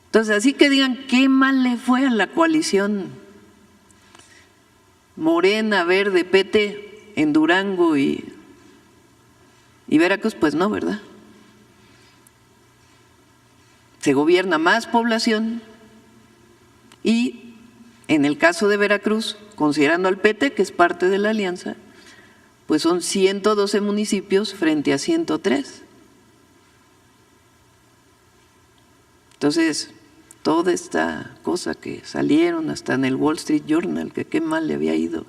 Entonces, así que digan, qué mal le fue a la coalición Morena, Verde, PT en Durango y Veracruz, pues no, ¿verdad? Se gobierna más población y en el caso de Veracruz, considerando al PT, que es parte de la alianza, pues son 112 municipios frente a 103. Entonces, toda esta cosa que salieron hasta en el Wall Street Journal, que qué mal le había ido,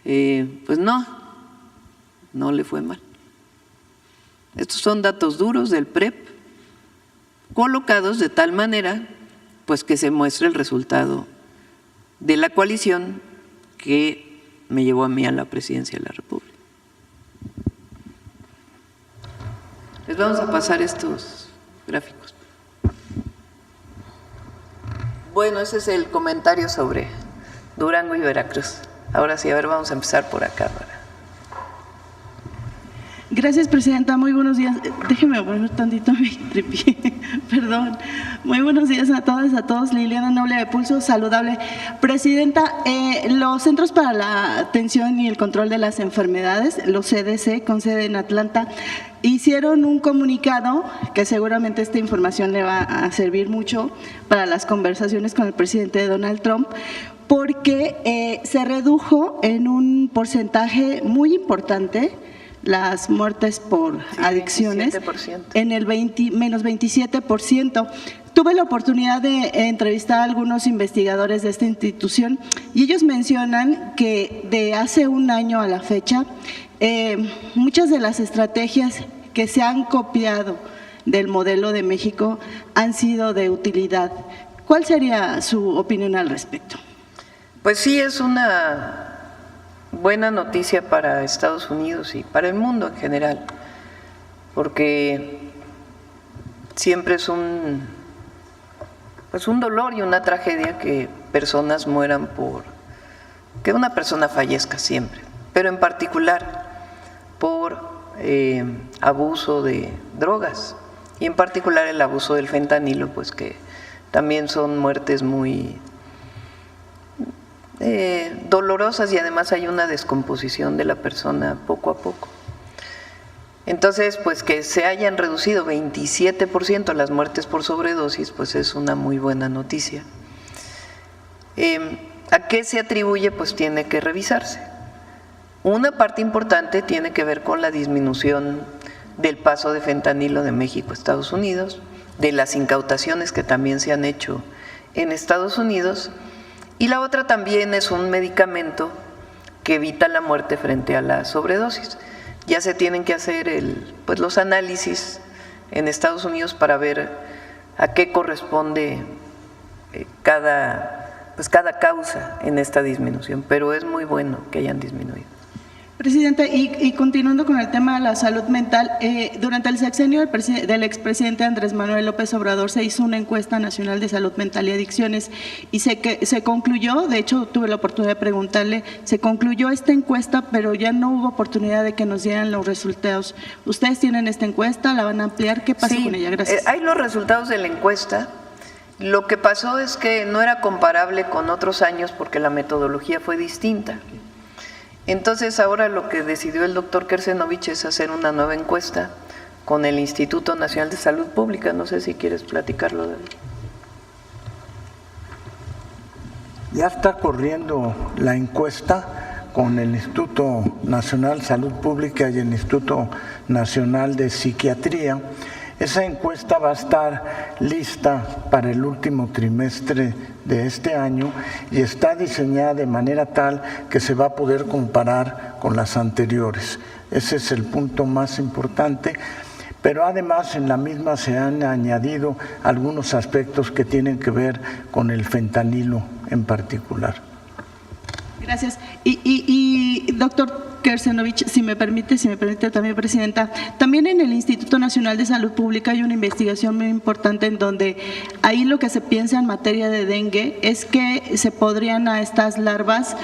pues no le fue mal. Estos son datos duros del PREP, colocados de tal manera pues que se muestre el resultado de la coalición que me llevó a mí a la presidencia de la República. Les vamos a pasar estos gráficos. Bueno, ese es el comentario sobre Durango y Veracruz. Ahora sí, a ver, vamos a empezar por acá. Gracias, presidenta. Muy buenos días. Déjeme poner tantito mi tripié. Perdón. Muy buenos días a todas, a todos. Liliana Noble de Pulso Saludable. Presidenta, los Centros para la Atención y el Control de las Enfermedades, los CDC, con sede en Atlanta, hicieron un comunicado que seguramente esta información le va a servir mucho para las conversaciones con el presidente Donald Trump, porque se redujo en un porcentaje muy importante las muertes por adicciones, 27%. en el menos 27%. Tuve la oportunidad de entrevistar a algunos investigadores de esta institución y ellos mencionan que de hace un año a la fecha, muchas de las estrategias que se han copiado del modelo de México han sido de utilidad. ¿Cuál sería su opinión al respecto? Pues sí, es una buena noticia para Estados Unidos y para el mundo en general, porque siempre es un dolor y una tragedia que personas mueran que una persona fallezca siempre, pero en particular por abuso de drogas y en particular el abuso del fentanilo, pues que también son muertes muy dolorosas y además hay una descomposición de la persona poco a poco. Entonces, pues que se hayan reducido 27% las muertes por sobredosis, pues es una muy buena noticia. ¿A qué se atribuye? Pues tiene que revisarse. Una parte importante tiene que ver con la disminución del paso de fentanilo de México a Estados Unidos, de las incautaciones que también se han hecho en Estados Unidos, y la otra también es un medicamento que evita la muerte frente a la sobredosis. Ya se tienen que hacer los análisis en Estados Unidos para ver a qué corresponde cada causa en esta disminución, pero es muy bueno que hayan disminuido. Presidente, y continuando con el tema de la salud mental, durante el sexenio del expresidente Andrés Manuel López Obrador se hizo una encuesta nacional de salud mental y adicciones y se concluyó, de hecho tuve la oportunidad de preguntarle, se concluyó esta encuesta, pero ya no hubo oportunidad de que nos dieran los resultados. ¿Ustedes tienen esta encuesta? ¿La van a ampliar? ¿Qué pasa con ella? Gracias. Hay los resultados de la encuesta. Lo que pasó es que no era comparable con otros años porque la metodología fue distinta. Entonces ahora lo que decidió el doctor Kersenovich es hacer una nueva encuesta con el Instituto Nacional de Salud Pública. No sé si quieres platicarlo, David. Ya está corriendo la encuesta con el Instituto Nacional de Salud Pública y el Instituto Nacional de Psiquiatría. Esa encuesta va a estar lista para el último trimestre de este año y está diseñada de manera tal que se va a poder comparar con las anteriores. Ese es el punto más importante, pero además en la misma se han añadido algunos aspectos que tienen que ver con el fentanilo en particular. Gracias. Y doctor Kersenovich, si me permite también, presidenta, también en el Instituto Nacional de Salud Pública hay una investigación muy importante en donde ahí lo que se piensa en materia de dengue es que se podrían a estas larvas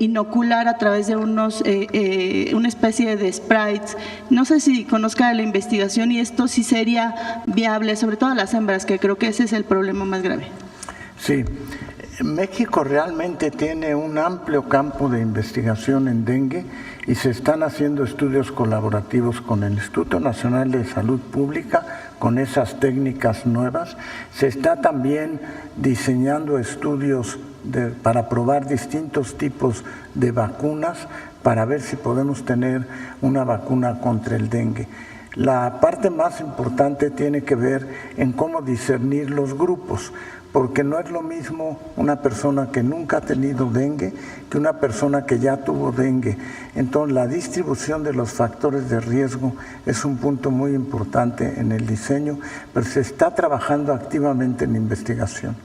inocular a través de una especie de sprites. No sé si conozca la investigación y esto sí sería viable, sobre todo a las hembras, que creo que ese es el problema más grave. Sí. México realmente tiene un amplio campo de investigación en dengue y se están haciendo estudios colaborativos con el Instituto Nacional de Salud Pública con esas técnicas nuevas. Se está también diseñando estudios para probar distintos tipos de vacunas para ver si podemos tener una vacuna contra el dengue. La parte más importante tiene que ver en cómo discernir los grupos, porque no es lo mismo una persona que nunca ha tenido dengue que una persona que ya tuvo dengue. Entonces, la distribución de los factores de riesgo es un punto muy importante en el diseño, pero se está trabajando activamente en investigación.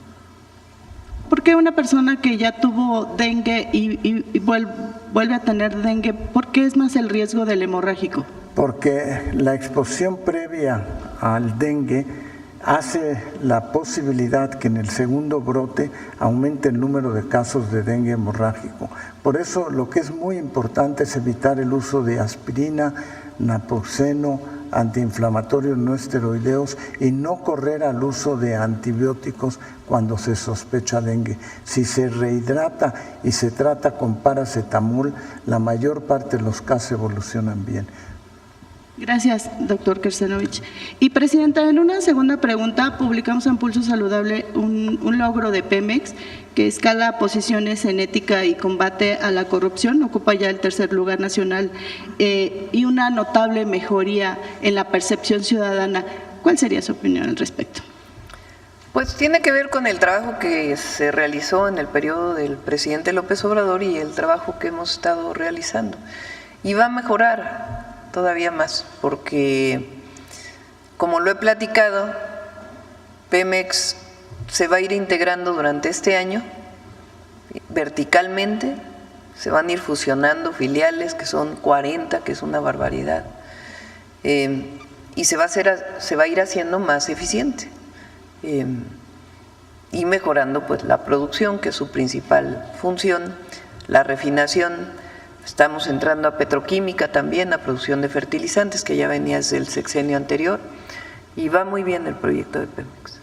¿Por qué una persona que ya tuvo dengue y vuelve a tener dengue, por qué es más el riesgo del hemorrágico? Porque la exposición previa al dengue hace la posibilidad que en el segundo brote aumente el número de casos de dengue hemorrágico. Por eso lo que es muy importante es evitar el uso de aspirina, naproxeno, antiinflamatorios no esteroideos y no correr al uso de antibióticos cuando se sospecha dengue. Si se rehidrata y se trata con paracetamol, la mayor parte de los casos evolucionan bien. Gracias, doctor Kersenovich. Y, Presidenta, en una segunda pregunta, publicamos en Pulso Saludable un logro de Pemex que escala posiciones en ética y combate a la corrupción, ocupa ya el tercer lugar nacional, y una notable mejoría en la percepción ciudadana. ¿Cuál sería su opinión al respecto? Pues tiene que ver con el trabajo que se realizó en el periodo del presidente López Obrador y el trabajo que hemos estado realizando. Y va a mejorar todavía más, porque como lo he platicado, Pemex se va a ir integrando durante este año verticalmente, se van a ir fusionando filiales, que son 40, que es una barbaridad, y se va a ir haciendo más eficiente y mejorando pues la producción, que es su principal función, la refinación. Estamos entrando a petroquímica también, a producción de fertilizantes, que ya venía desde el sexenio anterior, y va muy bien el proyecto de Pemex.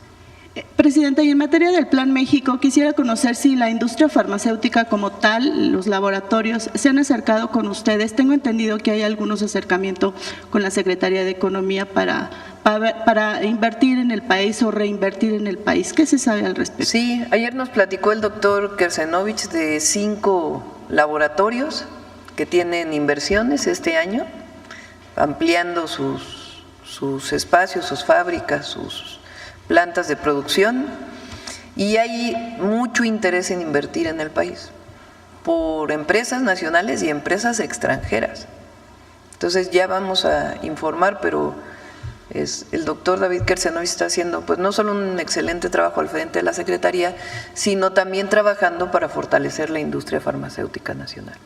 Presidenta, y en materia del Plan México, quisiera conocer si la industria farmacéutica como tal, los laboratorios, se han acercado con ustedes. Tengo entendido que hay algunos acercamientos con la Secretaría de Economía para invertir en el país o reinvertir en el país. ¿Qué se sabe al respecto? Sí, ayer nos platicó el doctor Kersenovich de 5 laboratorios que tienen inversiones este año, ampliando sus espacios, sus fábricas, sus plantas de producción, y hay mucho interés en invertir en el país por empresas nacionales y empresas extranjeras. Entonces ya vamos a informar, pero el doctor David Kersenovich está haciendo pues no solo un excelente trabajo al frente de la Secretaría, sino también trabajando para fortalecer la industria farmacéutica nacional.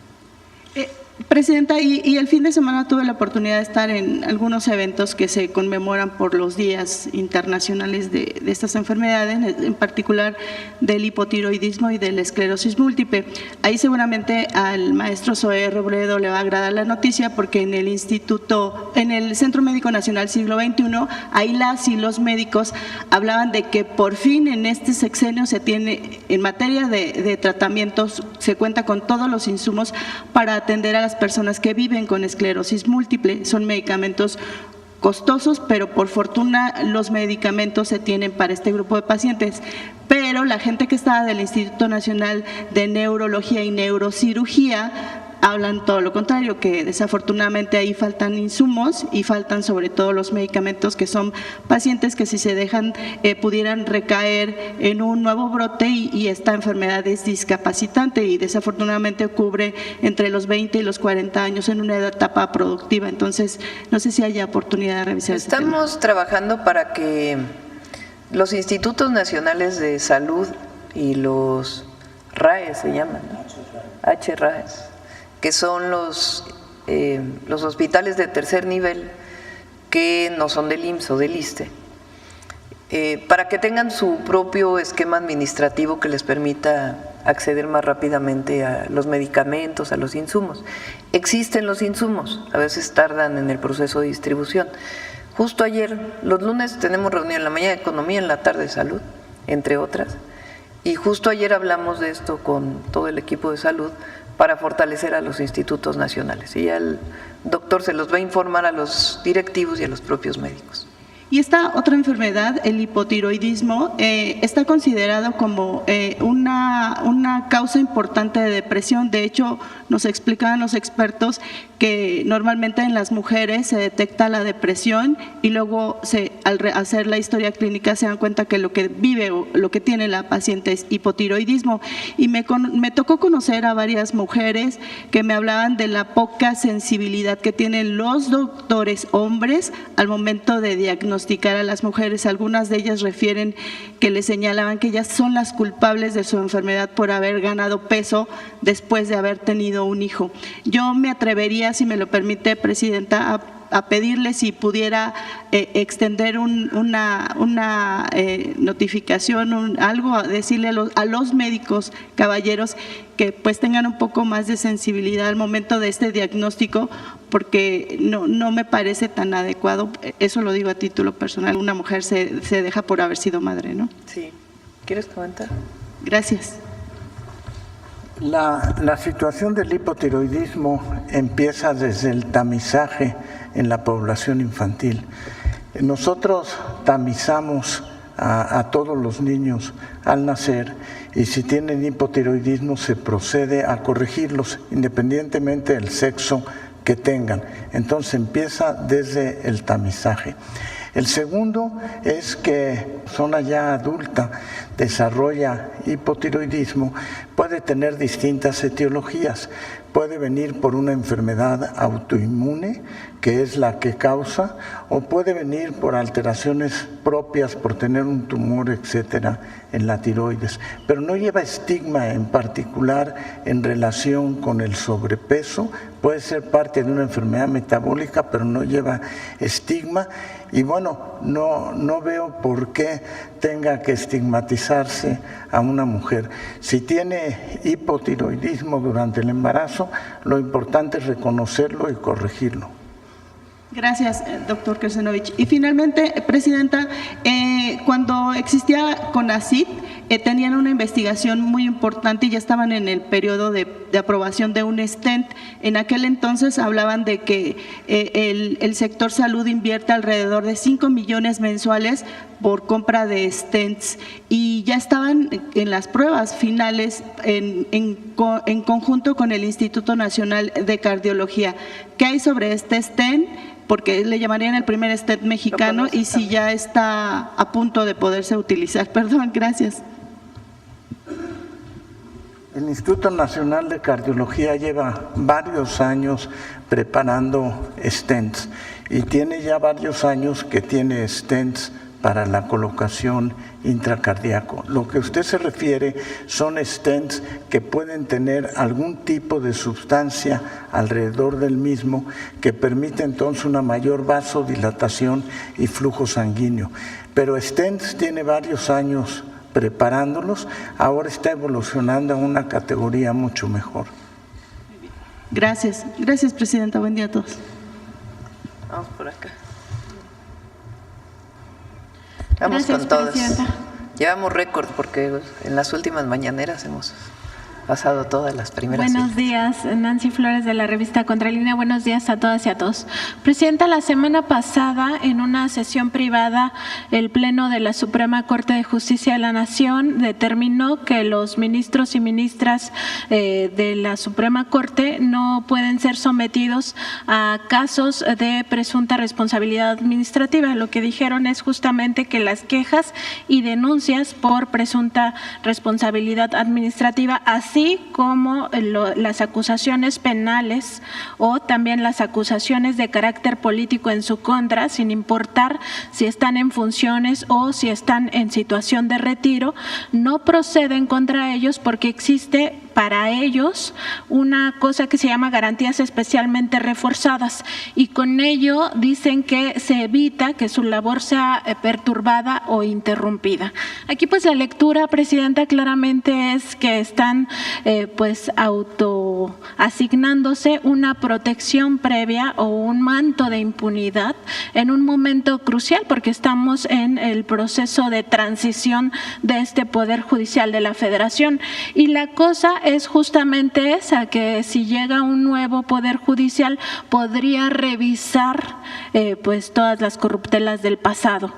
Presidenta, y el fin de semana tuve la oportunidad de estar en algunos eventos que se conmemoran por los días internacionales de estas enfermedades, en particular del hipotiroidismo y de la esclerosis múltiple. Ahí seguramente al maestro Zoé Robledo le va a agradar la noticia, porque en el Centro Médico Nacional Siglo XXI, ahí las y los médicos hablaban de que por fin en este sexenio se tiene, en materia de tratamientos, se cuenta con todos los insumos para atender a las personas que viven con esclerosis múltiple. Son medicamentos costosos, pero por fortuna los medicamentos se tienen para este grupo de pacientes. Pero la gente que está del Instituto Nacional de Neurología y Neurocirugía hablan todo lo contrario, que desafortunadamente ahí faltan insumos y faltan sobre todo los medicamentos, que son pacientes que si se dejan pudieran recaer en un nuevo brote, y esta enfermedad es discapacitante y desafortunadamente cubre entre los 20 y los 40 años en una etapa productiva. Entonces, no sé si haya oportunidad de revisar este tema. Estamos trabajando para que los institutos nacionales de salud y los RAES se llaman, ¿no? HRAES, que son los hospitales de tercer nivel, que no son del IMSS o del ISSSTE, para que tengan su propio esquema administrativo que les permita acceder más rápidamente a los medicamentos, a los insumos. Existen los insumos, a veces tardan en el proceso de distribución. Justo ayer, los lunes tenemos reunión en la mañana de Economía, en la tarde de Salud, entre otras, y justo ayer hablamos de esto con todo el equipo de salud para fortalecer a los institutos nacionales. Y ya el doctor se los va a informar a los directivos y a los propios médicos. Y esta otra enfermedad, el hipotiroidismo, está considerado como una causa importante de depresión. De hecho, nos explicaban los expertos que normalmente en las mujeres se detecta la depresión y luego al hacer la historia clínica se dan cuenta que lo que vive o lo que tiene la paciente es hipotiroidismo. Y me tocó conocer a varias mujeres que me hablaban de la poca sensibilidad que tienen los doctores hombres al momento de diagnosticar a las mujeres. Algunas de ellas refieren que les señalaban que ellas son las culpables de su enfermedad por haber ganado peso después de haber tenido un hijo. Yo me atrevería, si me lo permite, Presidenta, a pedirle si pudiera extender una notificación, algo, a decirle a los médicos, caballeros, que pues tengan un poco más de sensibilidad al momento de este diagnóstico, porque no me parece tan adecuado, eso lo digo a título personal, una mujer se deja por haber sido madre, ¿no? Sí. ¿Quieres comentar? Gracias. La situación del hipotiroidismo empieza desde el tamizaje en la población infantil. Nosotros tamizamos a todos los niños al nacer y si tienen hipotiroidismo se procede a corregirlos independientemente del sexo que tengan. Entonces empieza desde el tamizaje. El segundo es que persona ya adulta desarrolla hipotiroidismo, puede tener distintas etiologías. Puede venir por una enfermedad autoinmune, que es la que causa, o puede venir por alteraciones propias, por tener un tumor, etcétera, en la tiroides. Pero no lleva estigma en particular en relación con el sobrepeso. Puede ser parte de una enfermedad metabólica, pero no lleva estigma. Y bueno, no veo por qué tenga que estigmatizarse a una mujer. Si tiene hipotiroidismo durante el embarazo, lo importante es reconocerlo y corregirlo. Gracias, doctor Kersenovich. Y finalmente, Presidenta, cuando existía CONACYT, tenían una investigación muy importante y ya estaban en el periodo de aprobación de un stent. En aquel entonces hablaban de que el sector salud invierte alrededor de 5 millones mensuales por compra de stents y ya estaban en las pruebas finales en conjunto con el Instituto Nacional de Cardiología. ¿Qué hay sobre este stent? Porque le llamarían el primer stent mexicano y si ya está a punto de poderse utilizar. Perdón, gracias. El Instituto Nacional de Cardiología lleva varios años preparando stents y tiene ya varios años que tiene stents para la colocación intracardíaco. Lo que usted se refiere son stents que pueden tener algún tipo de sustancia alrededor del mismo que permite entonces una mayor vasodilatación y flujo sanguíneo. Pero stents tiene varios años preparándolos, ahora está evolucionando a una categoría mucho mejor. Gracias. Gracias, Presidenta. Buen día a todos. Vamos por acá. Vamos con todos. Llevamos récord porque en las últimas mañaneras hemos pasado todas las primeras. Buenos días, Nancy Flores de la revista Contralínea. Buenos días a todas y a todos. Presidenta, la semana pasada en una sesión privada el Pleno de la Suprema Corte de Justicia de la Nación determinó que los ministros y ministras de la Suprema Corte no pueden ser sometidos a casos de presunta responsabilidad administrativa. Lo que dijeron es justamente que las quejas y denuncias por presunta responsabilidad administrativa, así como las acusaciones penales o también las acusaciones de carácter político en su contra, sin importar si están en funciones o si están en situación de retiro, no proceden contra ellos porque existe para ellos una cosa que se llama garantías especialmente reforzadas y con ello dicen que se evita que su labor sea perturbada o interrumpida. Aquí pues la lectura, Presidenta, claramente es que están pues autoasignándose una protección previa o un manto de impunidad en un momento crucial porque estamos en el proceso de transición de este Poder Judicial de la Federación y la cosa es justamente esa, que si llega un nuevo Poder Judicial podría revisar pues todas las corruptelas del pasado.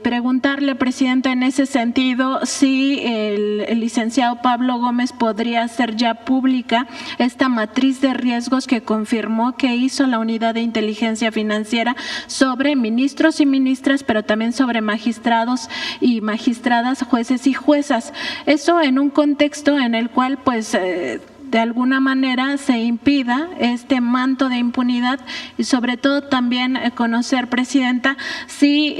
Preguntarle, Presidenta, en ese sentido, si el licenciado Pablo Gómez podría hacer ya pública esta matriz de riesgos que confirmó que hizo la Unidad de Inteligencia Financiera sobre ministros y ministras, pero también sobre magistrados y magistradas, jueces y juezas. Eso en un contexto en el cual pues de alguna manera se impida este manto de impunidad y sobre todo también conocer, Presidenta, si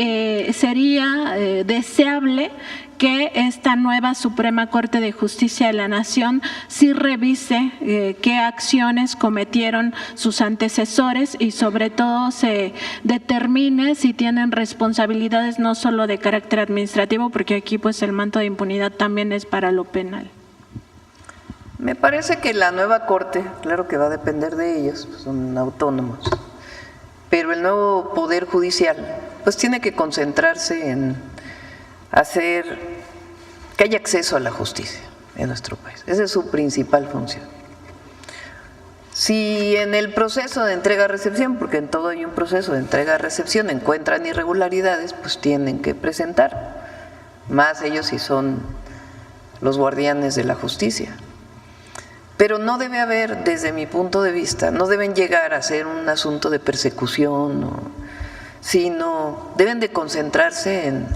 sería deseable que esta nueva Suprema Corte de Justicia de la Nación sí revise qué acciones cometieron sus antecesores y sobre todo se determine si tienen responsabilidades no solo de carácter administrativo, porque aquí pues el manto de impunidad también es para lo penal. Me parece que la nueva Corte, claro que va a depender de ellos, son autónomos, pero el nuevo Poder Judicial pues tiene que concentrarse en hacer que haya acceso a la justicia en nuestro país. Esa es su principal función. Si en el proceso de entrega-recepción, porque en todo hay un proceso de entrega-recepción, encuentran irregularidades, pues tienen que presentar, más ellos si son los guardianes de la justicia. Pero no debe haber, desde mi punto de vista, no deben llegar a ser un asunto de persecución, sino deben de concentrarse en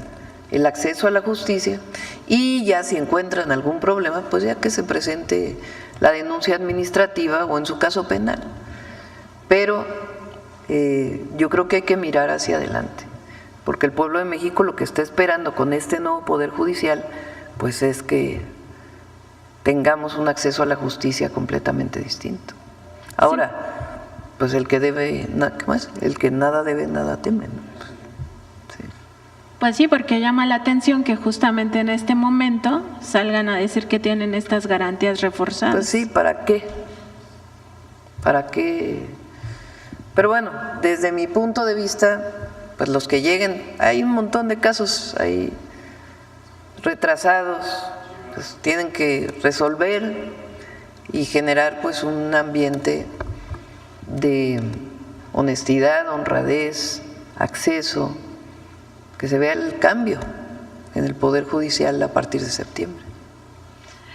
el acceso a la justicia y ya si encuentran algún problema, pues ya que se presente la denuncia administrativa o en su caso penal. Pero yo creo que hay que mirar hacia adelante, porque el pueblo de México lo que está esperando con este nuevo Poder Judicial, pues es que tengamos un acceso a la justicia completamente distinto. Ahora, pues el que debe, ¿qué más? El que nada debe, nada teme, ¿no? Pues sí, porque llama la atención que justamente en este momento salgan a decir que tienen estas garantías reforzadas. Pues sí, ¿para qué? ¿Para qué? Pero bueno, desde mi punto de vista, pues los que lleguen, hay un montón de casos ahí retrasados, pues tienen que resolver y generar pues un ambiente de honestidad, honradez, acceso, que se vea el cambio en el Poder Judicial a partir de septiembre.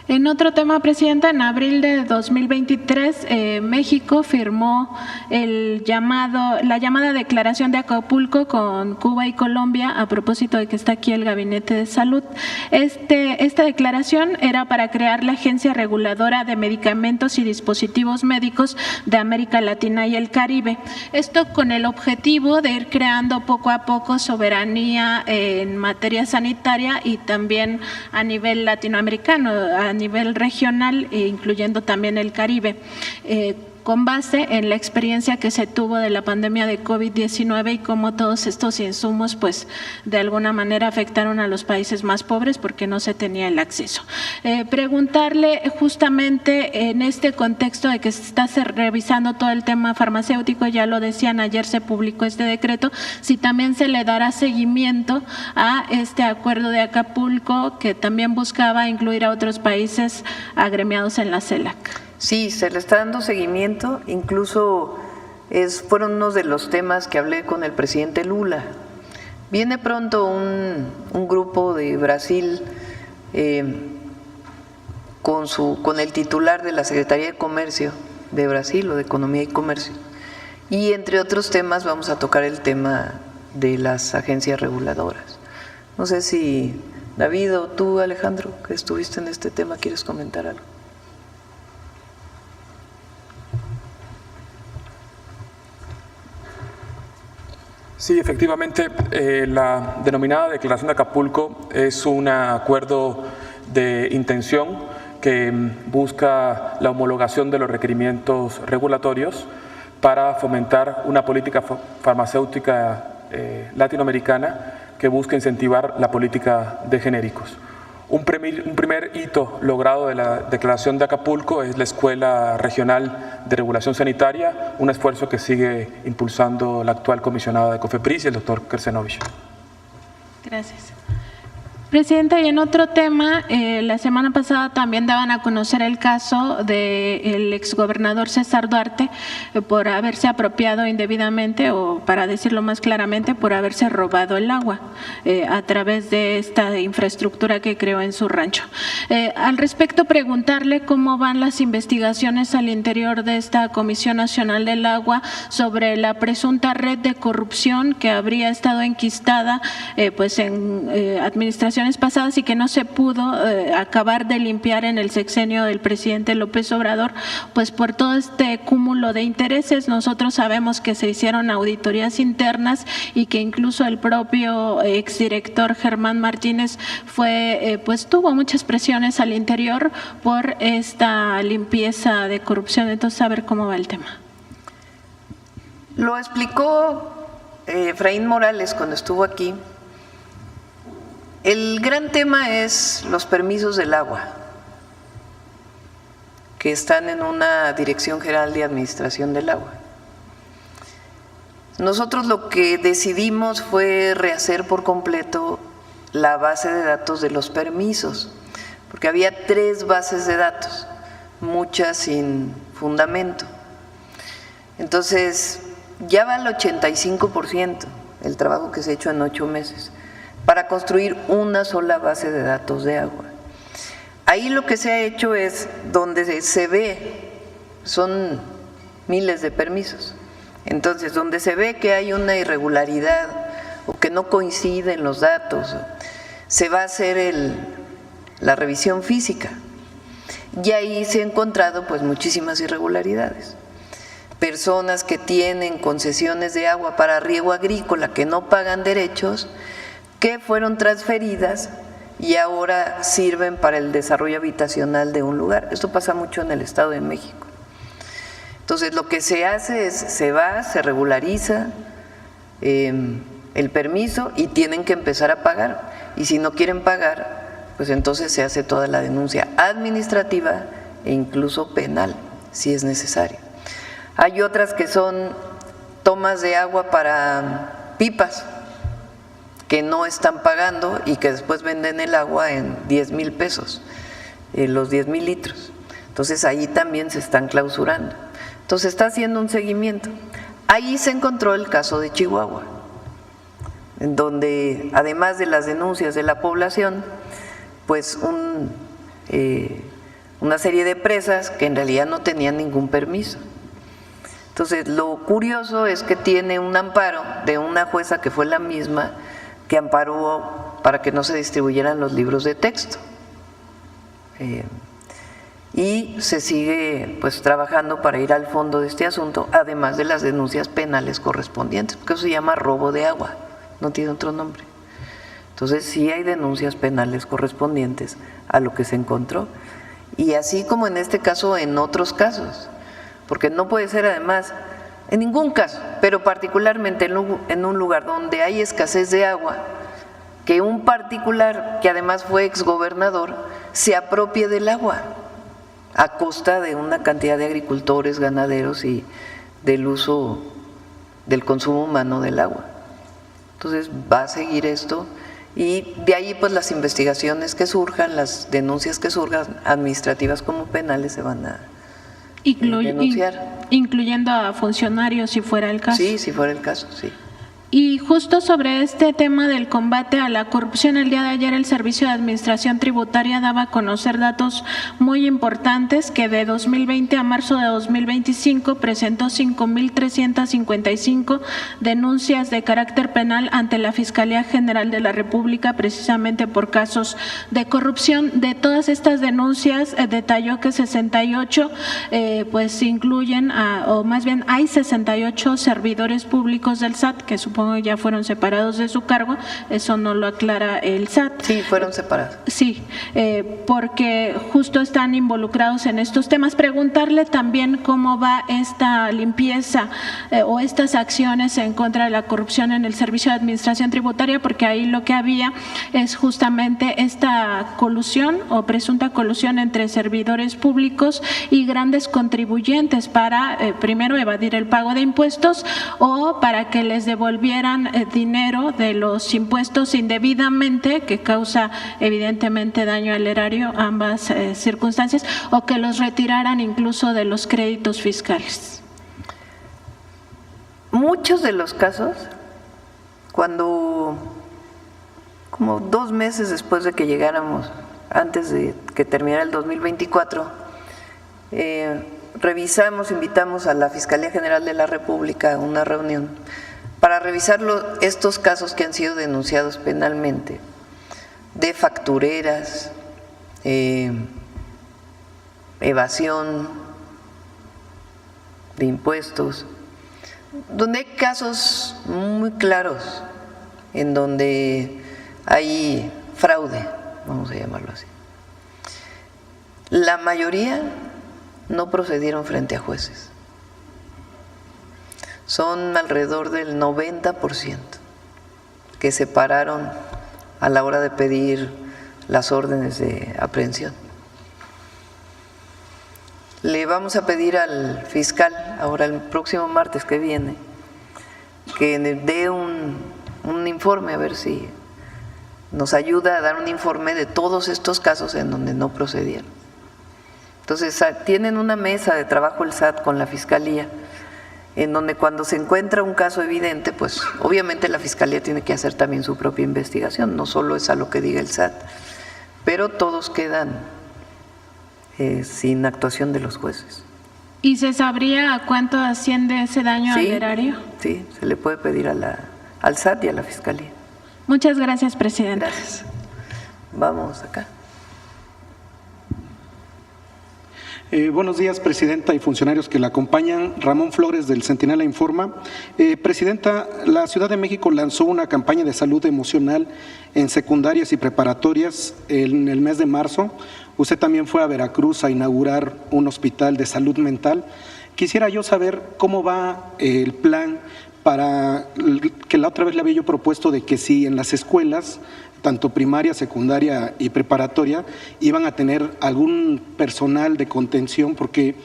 En otro tema, Presidenta, en abril de 2023, México firmó la llamada declaración de Acapulco con Cuba y Colombia a propósito de que está aquí el Gabinete de Salud. Esta declaración era para crear la Agencia Reguladora de Medicamentos y Dispositivos Médicos de América Latina y el Caribe. Esto con el objetivo de ir creando poco a poco soberanía en materia sanitaria y también a nivel latinoamericano, a nivel regional, incluyendo también el Caribe, con base en la experiencia que se tuvo de la pandemia de COVID-19 y cómo todos estos insumos pues de alguna manera afectaron a los países más pobres porque no se tenía el acceso. Preguntarle justamente en este contexto de que se está revisando todo el tema farmacéutico, ya lo decían, ayer se publicó este decreto, si también se le dará seguimiento a este acuerdo de Acapulco que también buscaba incluir a otros países agremiados en la CELAC. Sí, se le está dando seguimiento, incluso fueron unos de los temas que hablé con el presidente Lula. Viene pronto un grupo de Brasil con el titular de la Secretaría de Comercio de Brasil o de Economía y Comercio. Y entre otros temas vamos a tocar el tema de las agencias reguladoras. No sé si David o tú, Alejandro, que estuviste en este tema, ¿quieres comentar algo? Sí, efectivamente, la denominada Declaración de Acapulco es un acuerdo de intención que busca la homologación de los requerimientos regulatorios para fomentar una política farmacéutica latinoamericana que busca incentivar la política de genéricos. Un primer hito logrado de la Declaración de Acapulco es la Escuela Regional de Regulación Sanitaria, un esfuerzo que sigue impulsando el actual comisionado de COFEPRIS y el doctor Kersenovich. Gracias. Presidenta, y en otro tema, la semana pasada también daban a conocer el caso del exgobernador César Duarte por haberse apropiado indebidamente, o para decirlo más claramente, por haberse robado el agua a través de esta infraestructura que creó en su rancho. Al respecto, preguntarle cómo van las investigaciones al interior de esta Comisión Nacional del Agua sobre la presunta red de corrupción que habría estado enquistada pues en administraciones administraciones pasadas y que no se pudo acabar de limpiar en el sexenio del presidente López Obrador, pues por todo este cúmulo de intereses. Nosotros sabemos que se hicieron auditorías internas y que incluso el propio exdirector Germán Martínez pues tuvo muchas presiones al interior por esta limpieza de corrupción. Entonces, a ver cómo va el tema. Lo explicó Efraín Morales cuando estuvo aquí. El gran tema es los permisos del agua, que están en una Dirección General de Administración del Agua. Nosotros lo que decidimos fue rehacer por completo la base de datos de los permisos, porque había 3 bases de datos, muchas sin fundamento. Entonces, ya va al 85% el trabajo que se ha hecho en 8 meses para construir una sola base de datos de agua. Ahí lo que se ha hecho es, donde se ve, son miles de permisos, entonces donde se ve que hay una irregularidad o que no coinciden los datos, se va a hacer la revisión física, y ahí se han encontrado pues muchísimas irregularidades. Personas que tienen concesiones de agua para riego agrícola que no pagan derechos, que fueron transferidas y ahora sirven para el desarrollo habitacional de un lugar. Esto pasa mucho en el Estado de México. Entonces, lo que se hace es, se regulariza el permiso y tienen que empezar a pagar. Y si no quieren pagar, pues entonces se hace toda la denuncia administrativa e incluso penal, si es necesario. Hay otras que son tomas de agua para pipas que no están pagando y que después venden el agua en 10,000 pesos, los 10,000 litros. Entonces ahí también se están clausurando. Entonces está haciendo un seguimiento. Ahí se encontró el caso de Chihuahua, en donde además de las denuncias de la población, pues una serie de presas que en realidad no tenían ningún permiso. Entonces, lo curioso es que tiene un amparo de una jueza que fue la misma que amparó para que no se distribuyeran los libros de texto. Y se sigue pues trabajando para ir al fondo de este asunto, además de las denuncias penales correspondientes, porque eso se llama robo de agua, no tiene otro nombre. Entonces, sí hay denuncias penales correspondientes a lo que se encontró. Y así como en este caso, en otros casos. Porque no puede ser además, en ningún caso, pero particularmente en un lugar donde hay escasez de agua, que un particular, que además fue exgobernador, se apropie del agua a costa de una cantidad de agricultores, ganaderos y del uso, del consumo humano del agua. Entonces va a seguir esto y de ahí pues las investigaciones que surjan, las denuncias que surjan, administrativas como penales, se van a denunciar. Incluyendo a funcionarios si fuera el caso. Sí, si fuera el caso, sí. Y justo sobre este tema del combate a la corrupción, el día de ayer el Servicio de Administración Tributaria daba a conocer datos muy importantes, que de 2020 a marzo de 2025 presentó 5,355 denuncias de carácter penal ante la Fiscalía General de la República, precisamente por casos de corrupción. De todas estas denuncias, detalló que 68 pues incluyen, o más bien hay 68 servidores públicos del SAT, que supongo ya fueron separados de su cargo, eso no lo aclara el SAT. Sí, fueron separados. Sí, porque justo están involucrados en estos temas. Preguntarle también cómo va esta limpieza o estas acciones en contra de la corrupción en el Servicio de Administración Tributaria, porque ahí lo que había es justamente esta colusión o presunta colusión entre servidores públicos y grandes contribuyentes para, primero, evadir el pago de impuestos o para que les devolvieran dinero de los impuestos indebidamente, que causa evidentemente daño al erario, ambas circunstancias, o que los retiraran incluso de los créditos fiscales. Muchos de los casos, cuando, como 2 meses después de que llegáramos, antes de que terminara el 2024, revisamos, invitamos a la Fiscalía General de la República a una reunión para revisar estos casos que han sido denunciados penalmente de factureras, evasión de impuestos, donde hay casos muy claros en donde hay fraude, vamos a llamarlo así. La mayoría no procedieron frente a jueces. Son alrededor del 90% que se pararon a la hora de pedir las órdenes de aprehensión. Le vamos a pedir al fiscal, ahora el próximo martes que viene, que dé un informe, a ver si nos ayuda a dar un informe de todos estos casos en donde no procedieron. Entonces, tienen una mesa de trabajo el SAT con la Fiscalía, en donde cuando se encuentra un caso evidente, pues obviamente la Fiscalía tiene que hacer también su propia investigación, no solo es a lo que diga el SAT, pero todos quedan sin actuación de los jueces. ¿Y se sabría a cuánto asciende ese daño al erario? Sí, se le puede pedir al SAT y a la Fiscalía. Muchas gracias, presidenta. Gracias. Vamos acá. Buenos días, presidenta y funcionarios que la acompañan. Ramón Flores, del Centinela Informa. Presidenta, la Ciudad de México lanzó una campaña de salud emocional en secundarias y preparatorias en el mes de marzo. Usted también fue a Veracruz a inaugurar un hospital de salud mental. Quisiera yo saber cómo va el plan para que la otra vez le había yo propuesto de que si en las escuelas, tanto primaria, secundaria y preparatoria, iban a tener algún personal de contención, porque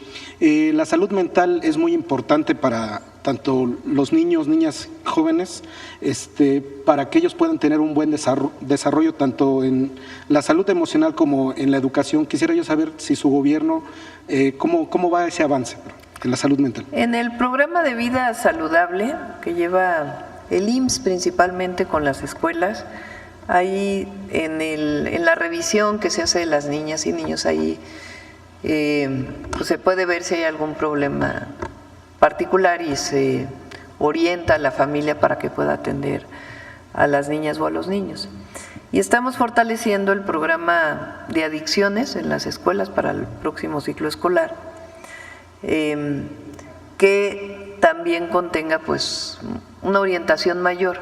la salud mental es muy importante para tanto los niños, niñas, jóvenes, para que ellos puedan tener un buen desarrollo tanto en la salud emocional como en la educación. Quisiera yo saber si su gobierno, cómo va ese avance en la salud mental. En el programa de vida saludable que lleva el IMSS principalmente con las escuelas, ahí en la revisión que se hace de las niñas y niños, ahí pues se puede ver si hay algún problema particular y se orienta a la familia para que pueda atender a las niñas o a los niños. Y estamos fortaleciendo el programa de adicciones en las escuelas para el próximo ciclo escolar, que también contenga pues una orientación mayor.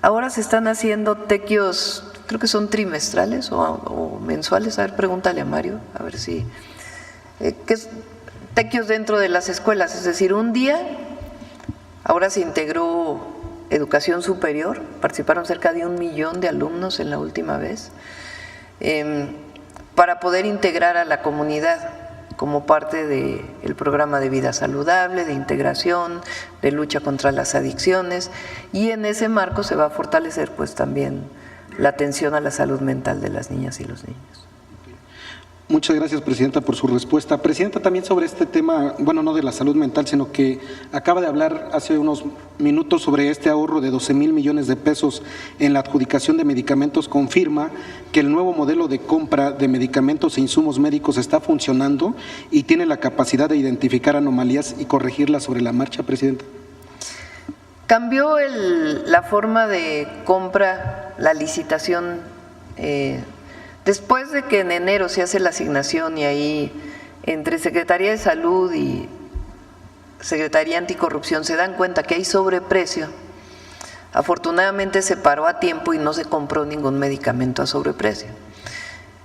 Ahora se están haciendo tequios, creo que son trimestrales o mensuales. A ver, pregúntale a Mario, a ver si… ¿qué es? Tequios dentro de las escuelas, es decir, un día, ahora se integró educación superior, participaron cerca de 1 millón de alumnos en la última vez, para poder integrar a la comunidad como parte del programa de vida saludable, de integración, de lucha contra las adicciones, y en ese marco se va a fortalecer pues también la atención a la salud mental de las niñas y los niños. Muchas gracias, presidenta, por su respuesta. Presidenta, también sobre este tema, bueno, no de la salud mental, sino que acaba de hablar hace unos minutos sobre este ahorro de 12,000 millones de pesos en la adjudicación de medicamentos. Confirma que el nuevo modelo de compra de medicamentos e insumos médicos está funcionando y tiene la capacidad de identificar anomalías y corregirlas sobre la marcha, presidenta. Cambió la forma de compra, la licitación. Después de que en enero se hace la asignación y ahí entre Secretaría de Salud y Secretaría Anticorrupción se dan cuenta que hay sobreprecio, afortunadamente se paró a tiempo y no se compró ningún medicamento a sobreprecio.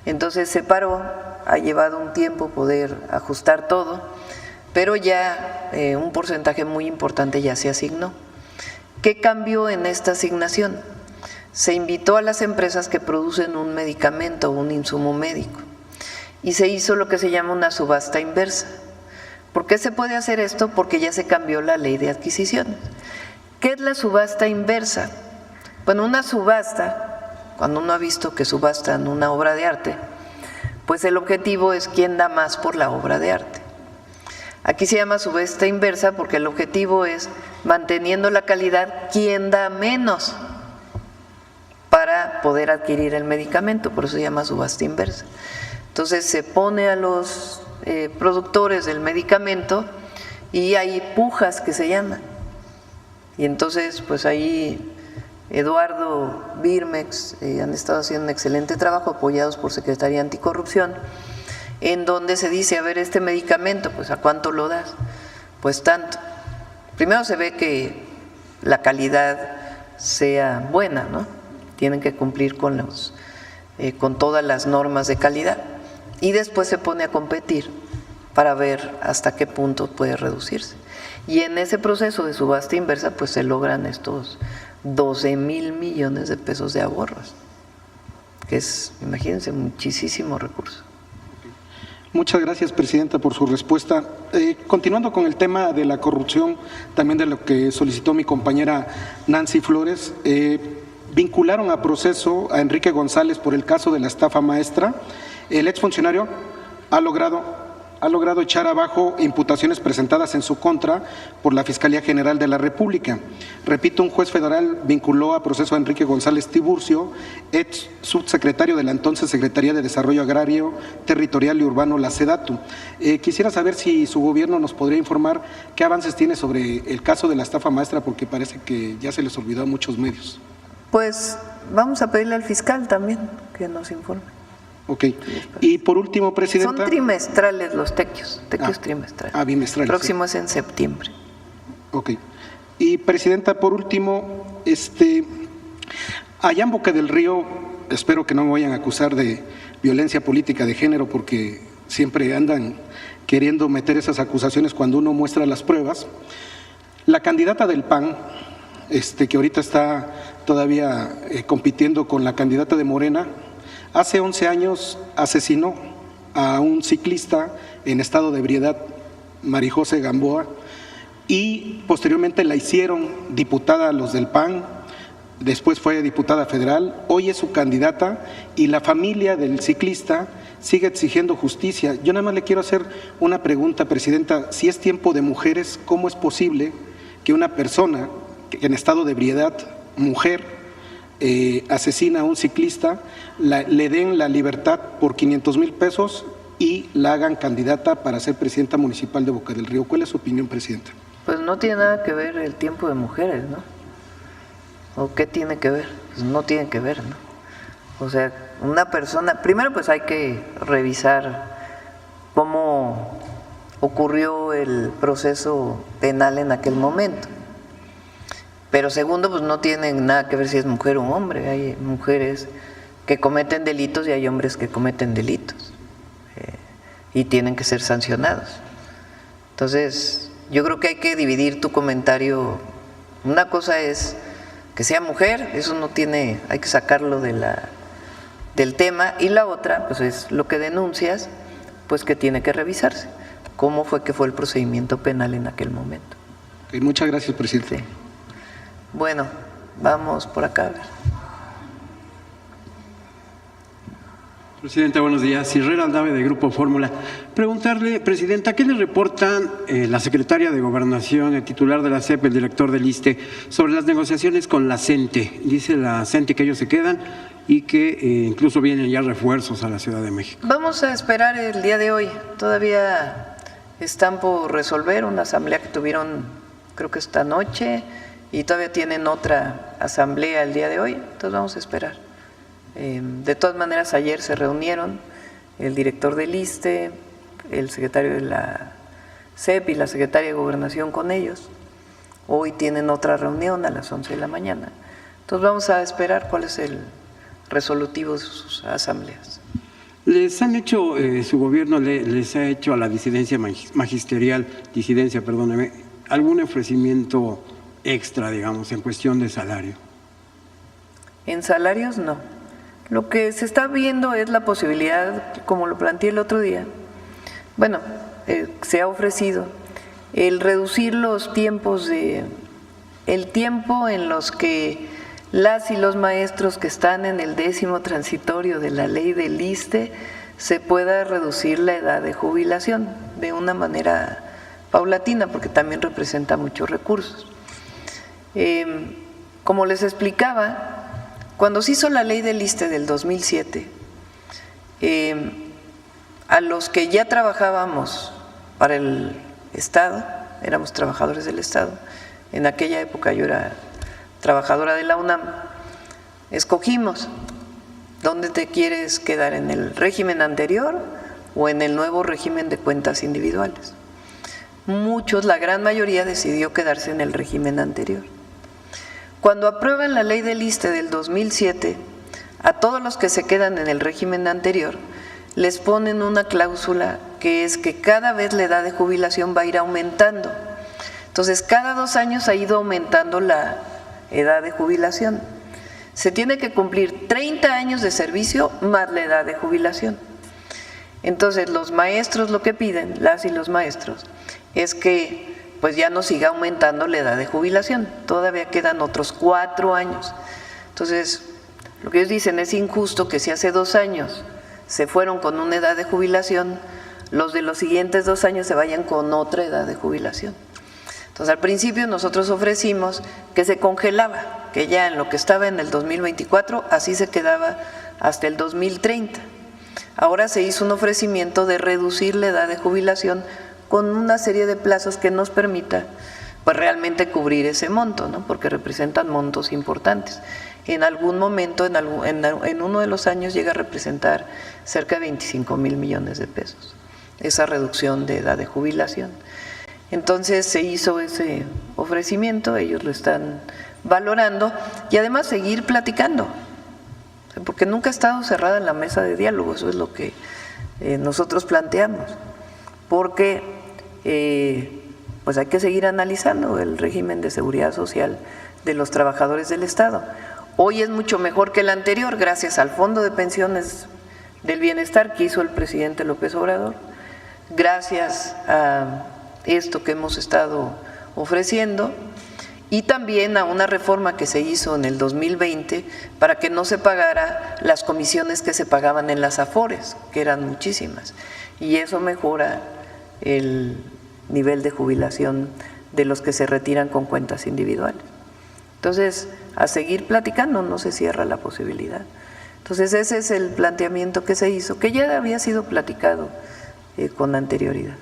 Entonces se paró, ha llevado un tiempo poder ajustar todo, pero ya un porcentaje muy importante ya se asignó. ¿Qué cambió en esta asignación? Se invitó a las empresas que producen un medicamento o un insumo médico y se hizo lo que se llama una subasta inversa. ¿Por qué se puede hacer esto? Porque ya se cambió la ley de adquisiciones. ¿Qué es la subasta inversa? Bueno, una subasta, cuando uno ha visto que subastan una obra de arte, pues el objetivo es quién da más por la obra de arte. Aquí se llama subasta inversa porque el objetivo es, manteniendo la calidad, quién da menos para poder adquirir el medicamento, por eso se llama subasta inversa. Entonces se pone a los productores del medicamento y hay pujas que se llaman. Y entonces pues ahí Eduardo, Birmex, han estado haciendo un excelente trabajo apoyados por Secretaría Anticorrupción, en donde se dice, a ver, este medicamento, pues ¿a cuánto lo das? Pues tanto. Primero se ve que la calidad sea buena, ¿no? Tienen que cumplir con todas las normas de calidad, y después se pone a competir para ver hasta qué punto puede reducirse. Y en ese proceso de subasta inversa, pues se logran estos 12,000 millones de pesos de ahorros, que es, imagínense, muchísimo recurso. Muchas gracias, Presidenta, por su respuesta. Continuando con el tema de la corrupción, también de lo que solicitó mi compañera Nancy Flores, vincularon a proceso a Enrique González por el caso de la estafa maestra. El exfuncionario ha logrado echar abajo imputaciones presentadas en su contra por la Fiscalía General de la República. Repito, un juez federal vinculó a proceso a Enrique González Tiburcio, ex subsecretario de la entonces Secretaría de Desarrollo Agrario, Territorial y Urbano, la SEDATU. Quisiera saber si su gobierno nos podría informar qué avances tiene sobre el caso de la estafa maestra, porque parece que ya se les olvidó a muchos medios. Pues vamos a pedirle al fiscal también que nos informe. Ok. Y por último, Presidenta… Son trimestrales los tequios trimestrales. Bimestrales. El próximo es en septiembre. Ok. Y Presidenta, por último, allá en Boca del Río, espero que no me vayan a acusar de violencia política de género, porque siempre andan queriendo meter esas acusaciones cuando uno muestra las pruebas. La candidata del PAN, que ahorita está todavía compitiendo con la candidata de Morena, hace 11 años asesinó a un ciclista en estado de ebriedad, Marijose Gamboa, y posteriormente la hicieron diputada a los del PAN, después fue diputada federal, hoy es su candidata y la familia del ciclista sigue exigiendo justicia. Yo nada más le quiero hacer una pregunta, Presidenta, si es tiempo de mujeres, ¿cómo es posible que una persona en estado de ebriedad, mujer, asesina a un ciclista, le den la libertad por 500,000 pesos y la hagan candidata para ser presidenta municipal de Boca del Río? ¿Cuál es su opinión, Presidenta? Pues no tiene nada que ver el tiempo de mujeres, ¿no? ¿O qué tiene que ver? Pues no tiene que ver, ¿no? O sea, una persona, primero pues hay que revisar cómo ocurrió el proceso penal en aquel momento. Pero segundo, pues no tienen nada que ver si es mujer o hombre. Hay mujeres que cometen delitos y hay hombres que cometen delitos y tienen que ser sancionados. Entonces, yo creo que hay que dividir tu comentario. Una cosa es que sea mujer, eso no tiene, hay que sacarlo del tema, y la otra, pues es lo que denuncias, pues que tiene que revisarse. ¿Cómo fue que fue el procedimiento penal en aquel momento? Okay, muchas gracias, Presidente. Sí. Bueno, vamos por acá. Presidenta, buenos días. Herrera Aldave, de Grupo Fórmula. Preguntarle, Presidenta, ¿qué le reportan la Secretaria de Gobernación, el titular de la CEP, el director del ISSSTE, sobre las negociaciones con la CENTE? Dice la CENTE que ellos se quedan y que incluso vienen ya refuerzos a la Ciudad de México. Vamos a esperar el día de hoy. Todavía están por resolver una asamblea que tuvieron, creo que esta noche, y todavía tienen otra asamblea el día de hoy, entonces vamos a esperar. De todas maneras, ayer se reunieron el director del ISSSTE, el secretario de la CEP y la secretaria de Gobernación con ellos. Hoy tienen otra reunión a las 11 de la mañana. Entonces vamos a esperar cuál es el resolutivo de sus asambleas. Les han hecho, su gobierno les ha hecho a la disidencia magisterial, perdóneme, algún ofrecimiento extra, digamos, en cuestión de salario? En salarios no. Lo que se está viendo es la posibilidad, como lo planteé el otro día, bueno, se ha ofrecido el reducir los tiempos el tiempo en los que las y los maestros que están en el 10º transitorio de la ley del ISSSTE se pueda reducir la edad de jubilación de una manera paulatina, porque también representa muchos recursos. Como les explicaba, cuando se hizo la ley del ISSSTE del 2007, a los que ya trabajábamos para el Estado, éramos trabajadores del Estado, en aquella época yo era trabajadora de la UNAM, escogimos dónde te quieres quedar, en el régimen anterior o en el nuevo régimen de cuentas individuales. Muchos, la gran mayoría, decidió quedarse en el régimen anterior. Cuando aprueban la ley del ISSSTE del 2007, a todos los que se quedan en el régimen anterior les ponen una cláusula que es que cada vez la edad de jubilación va a ir aumentando. Entonces, cada 2 años ha ido aumentando la edad de jubilación. Se tiene que cumplir 30 años de servicio más la edad de jubilación. Entonces, los maestros lo que piden, las y los maestros, es que pues ya no siga aumentando la edad de jubilación. Todavía quedan otros 4 años. Entonces, lo que ellos dicen es injusto que si hace 2 años se fueron con una edad de jubilación, los de los siguientes 2 años se vayan con otra edad de jubilación. Entonces, al principio nosotros ofrecimos que se congelaba, que ya en lo que estaba en el 2024, así se quedaba hasta el 2030. Ahora se hizo un ofrecimiento de reducir la edad de jubilación con una serie de plazos que nos permita pues realmente cubrir ese monto, ¿no? Porque representan montos importantes. En algún momento, en uno de los años, llega a representar cerca de 25,000 millones de pesos, esa reducción de edad de jubilación. Entonces se hizo ese ofrecimiento, ellos lo están valorando y además seguir platicando, porque nunca ha estado cerrada la mesa de diálogo, eso es lo que nosotros planteamos, porque pues hay que seguir analizando el régimen de seguridad social de los trabajadores del Estado. Hoy es mucho mejor que el anterior, gracias al Fondo de Pensiones del Bienestar que hizo el presidente López Obrador, gracias a esto que hemos estado ofreciendo y también a una reforma que se hizo en el 2020 para que no se pagara las comisiones que se pagaban en las Afores, que eran muchísimas, y eso mejora el nivel de jubilación de los que se retiran con cuentas individuales. Entonces, a seguir platicando, no se cierra la posibilidad. Entonces, ese es el planteamiento que se hizo, que ya había sido platicado con anterioridad.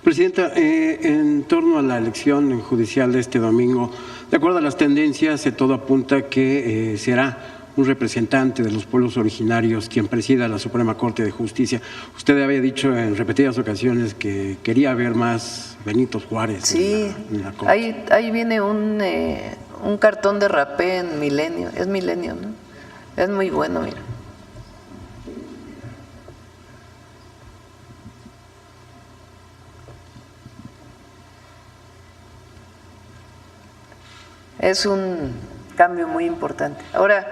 Presidenta, en torno a la elección judicial de este domingo, de acuerdo a las tendencias, todo apunta que será un representante de los pueblos originarios quien presida la Suprema Corte de Justicia. Usted había dicho en repetidas ocasiones que quería ver más Benito Juárez. Sí, en la Corte. Ahí viene un cartón de rapé en Milenio, es Milenio, ¿no? Es muy bueno, mira. Es un cambio muy importante. Ahora,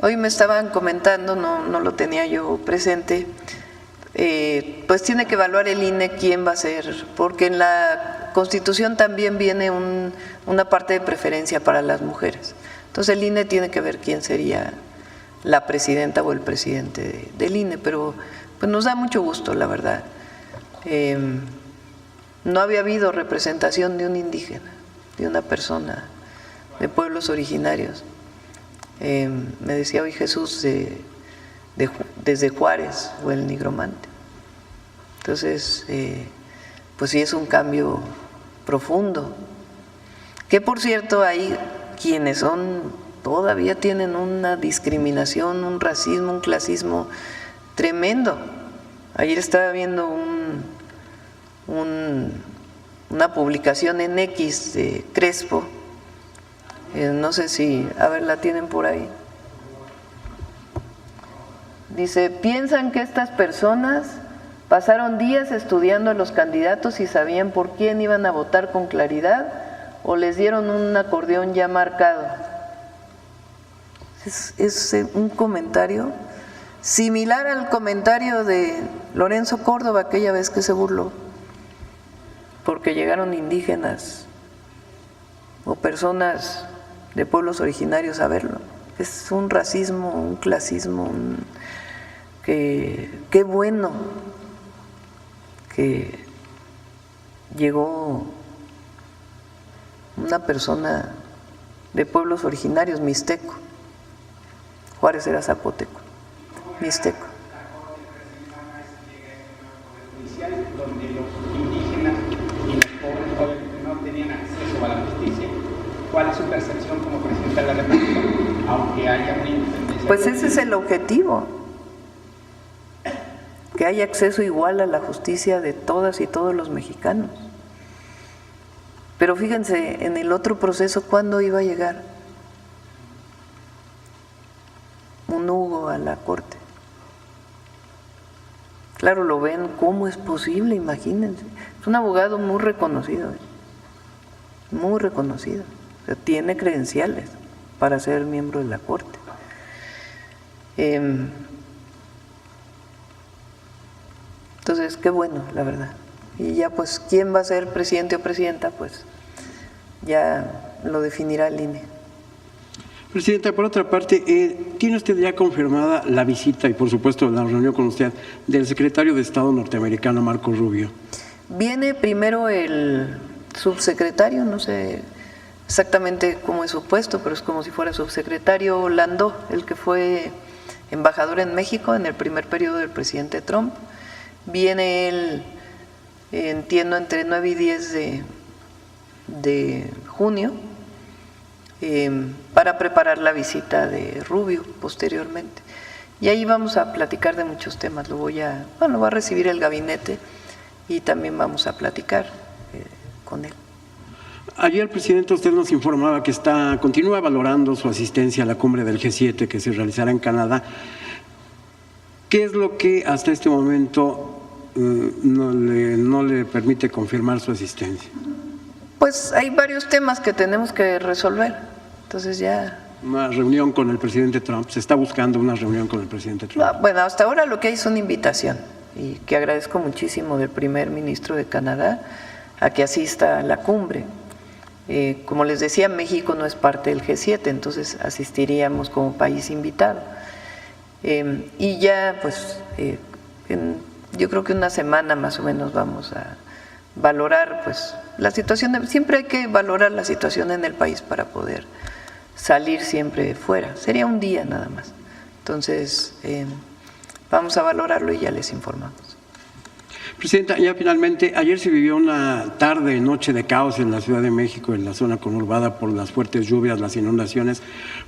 hoy me estaban comentando, no lo tenía yo presente, pues tiene que evaluar el INE quién va a ser, porque en la Constitución también viene una parte de preferencia para las mujeres. Entonces el INE tiene que ver quién sería la presidenta o el presidente del INE, pero pues nos da mucho gusto, la verdad. No había habido representación de un indígena, de una persona de pueblos originarios. Me decía hoy Jesús desde Juárez o el Nigromante. Entonces, pues sí es un cambio profundo. Que por cierto hay quienes todavía tienen una discriminación, un racismo, un clasismo tremendo. Ayer estaba viendo una publicación en X de Crespo. No sé si, a ver, la tienen por ahí. Dice, ¿piensan que estas personas pasaron días estudiando a los candidatos y sabían por quién iban a votar con claridad o les dieron un acordeón ya marcado? Es un comentario similar al comentario de Lorenzo Córdoba aquella vez que se burló porque llegaron indígenas o personas de pueblos originarios a verlo. Es un racismo, un clasismo, qué bueno que llegó una persona de pueblos originarios, mixteco. Juárez era zapoteco, mixteco. Donde los indígenas y los pobres no tenían acceso a la justicia. ¿Cuál es su percepción como presidenta de la República, aunque haya una independencia? Pues ese es el objetivo, que haya acceso igual a la justicia de todas y todos los mexicanos. Pero fíjense, en el otro proceso, ¿cuándo iba a llegar un Hugo a la corte? Claro, lo ven, ¿cómo es posible? Imagínense. Es un abogado muy reconocido, muy reconocido. O sea, tiene credenciales para ser miembro de la corte. Entonces, qué bueno, la verdad. Y ya pues, ¿quién va a ser presidente o presidenta? Pues ya lo definirá el INE. Presidenta, por otra parte, ¿tiene usted ya confirmada la visita y por supuesto la reunión con usted del secretario de Estado norteamericano Marco Rubio? Viene primero el subsecretario, no sé exactamente cómo es su puesto, pero es como si fuera subsecretario Landó, el que fue embajador en México en el primer periodo del presidente Trump. Viene él, entiendo, entre 9 y 10 de junio, para preparar la visita de Rubio posteriormente. Y ahí vamos a platicar de muchos temas. Va a recibir el gabinete y también vamos a platicar con él. Ayer, presidente, usted nos informaba que continúa valorando su asistencia a la cumbre del G7 que se realizará en Canadá. ¿Qué es lo que hasta este momento no le permite confirmar su asistencia? Pues hay varios temas que tenemos que resolver. Entonces ya… Una reunión con el presidente Trump, se está buscando una reunión con el presidente Trump. Bueno, hasta ahora lo que hay es una invitación y que agradezco muchísimo del primer ministro de Canadá a que asista a la cumbre. Como les decía, México no es parte del G7, entonces asistiríamos como país invitado. Y ya, pues, yo creo que una semana más o menos vamos a valorar, pues, la situación. Siempre hay que valorar la situación en el país para poder salir siempre fuera. Sería un día nada más. Entonces, vamos a valorarlo y ya les informamos. Presidenta, ya finalmente, ayer se vivió una tarde, noche de caos en la Ciudad de México, en la zona conurbada por las fuertes lluvias, las inundaciones.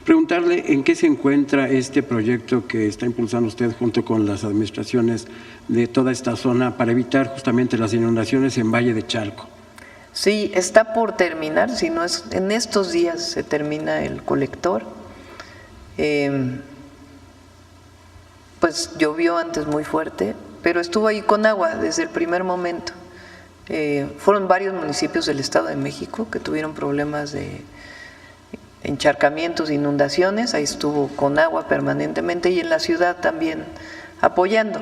Preguntarle en qué se encuentra este proyecto que está impulsando usted junto con las administraciones de toda esta zona para evitar justamente las inundaciones en Valle de Chalco. Sí, está por terminar, si no es en estos días se termina el colector. Pues llovió antes muy fuerte, pero estuvo ahí con agua desde el primer momento. Fueron varios municipios del Estado de México que tuvieron problemas de encharcamientos, inundaciones, ahí estuvo con agua permanentemente y en la ciudad también apoyando.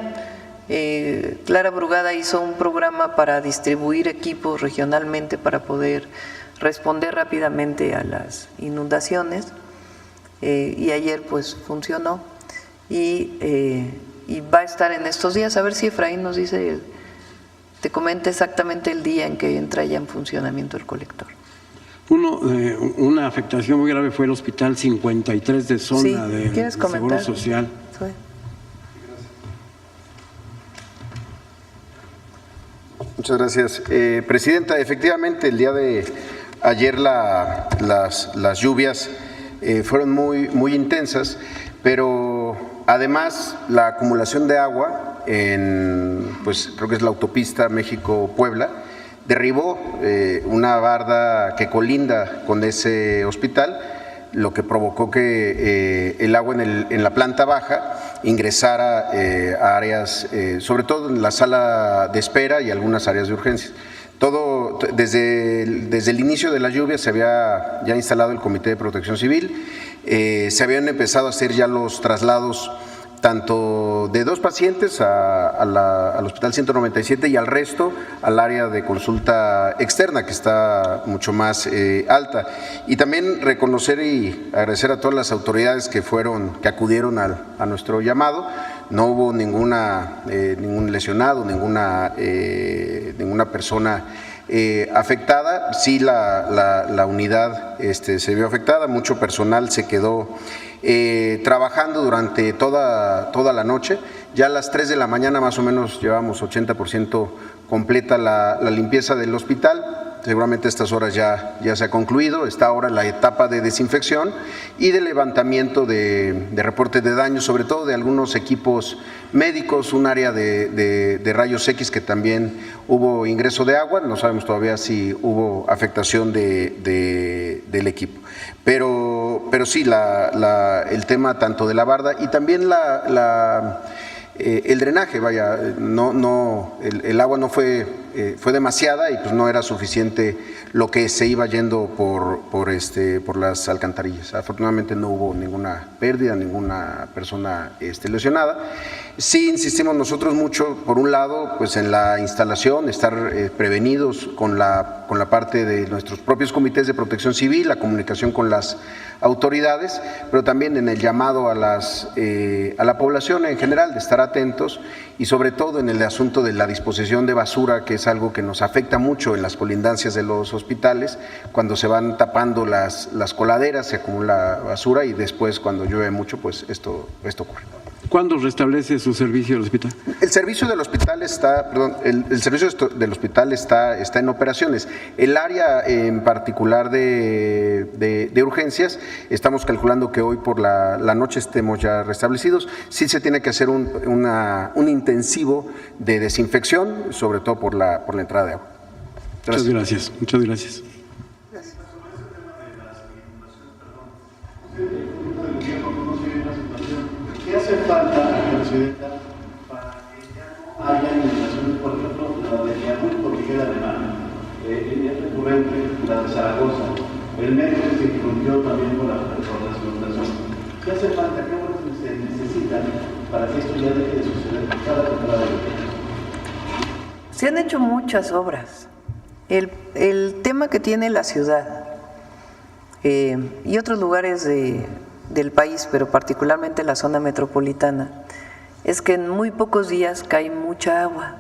Clara Brugada hizo un programa para distribuir equipos regionalmente para poder responder rápidamente a las inundaciones y ayer pues funcionó y va a estar en estos días, a ver si Efraín nos dice, te comenta exactamente el día en que entra ya en funcionamiento el colector. Una afectación muy grave fue el Hospital 53 de zona de Seguro Social. Sí. Muchas gracias. Presidenta, efectivamente el día de ayer las lluvias fueron muy intensas, pero además la acumulación de agua pues creo que es la autopista México-Puebla, derribó una barda que colinda con ese hospital, lo que provocó que el agua en la planta baja ingresara a áreas, sobre todo en la sala de espera y algunas áreas de urgencias. Todo, desde el inicio de la lluvia se había ya instalado el Comité de Protección Civil, se habían empezado a hacer ya los traslados tanto de 2 pacientes al Hospital 197 y al resto al área de consulta externa, que está mucho más alta. Y también reconocer y agradecer a todas las autoridades que acudieron a nuestro llamado. No hubo ningún lesionado, ninguna persona afectada. Sí, la unidad se vio afectada, mucho personal se quedó trabajando durante toda la noche. Ya a las 3 de la mañana más o menos llevamos 80% completa la limpieza del hospital. seguramente a estas horas ya se ha concluido. Está ahora la etapa de desinfección y de levantamiento de reportes de daños, sobre todo de algunos equipos médicos, un área de rayos X que también hubo ingreso de agua, no sabemos todavía si hubo afectación del equipo. Pero sí, el tema tanto de la barda y también el drenaje, vaya, el agua no fue demasiada y pues no era suficiente lo que se iba yendo por las alcantarillas. Afortunadamente no hubo ninguna pérdida, ninguna persona lesionada. Sí insistimos nosotros mucho, por un lado, pues en la instalación, estar prevenidos con la parte de nuestros propios comités de protección civil, la comunicación con las autoridades, pero también en el llamado a la población en general de estar atentos y sobre todo en el asunto de la disposición de basura, que es algo que nos afecta mucho en las colindancias de los hospitales. Cuando se van tapando las coladeras se acumula basura y después cuando llueve mucho pues esto ocurre. ¿Cuándo restablece su servicio el hospital? El servicio del hospital está, el servicio del hospital está en operaciones. El área en particular de urgencias, estamos calculando que hoy por la noche estemos ya restablecidos. Sí se tiene que hacer un intensivo de desinfección, sobre todo por la entrada de agua. Gracias. Muchas gracias. ¿Qué hace falta, Presidenta, para que ya no haya inundaciones? Por ejemplo, la de Villanueva, porque queda de mano. Es recurrente, la de Zaragoza. El metro se incluyó también por las inundaciones. ¿Qué hace falta? ¿Qué obras se necesitan para que esto ya deje de suceder cada temporada de lluvia? Se han hecho muchas obras. El tema que tiene la ciudad y otros lugares del país, pero particularmente la zona metropolitana, es que en muy pocos días cae mucha agua.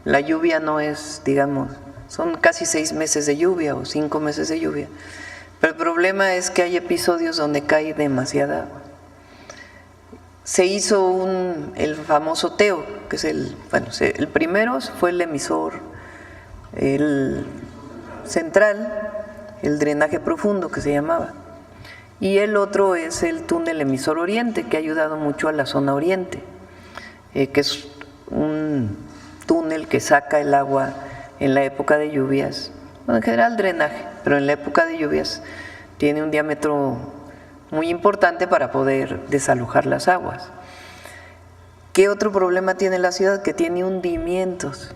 La lluvia no es, digamos, son casi 6 meses de lluvia o 5 meses de lluvia, pero el problema es que hay episodios donde cae demasiada agua. Se hizo el famoso TEO, que es el primero fue el emisor, el central, el drenaje profundo que se llamaba, y el otro es el túnel emisor oriente, que ha ayudado mucho a la zona oriente, que es un túnel que saca el agua en la época de lluvias, bueno, en general drenaje, pero en la época de lluvias tiene un diámetro muy importante para poder desalojar las aguas. ¿Qué otro problema tiene la ciudad? Que tiene hundimientos,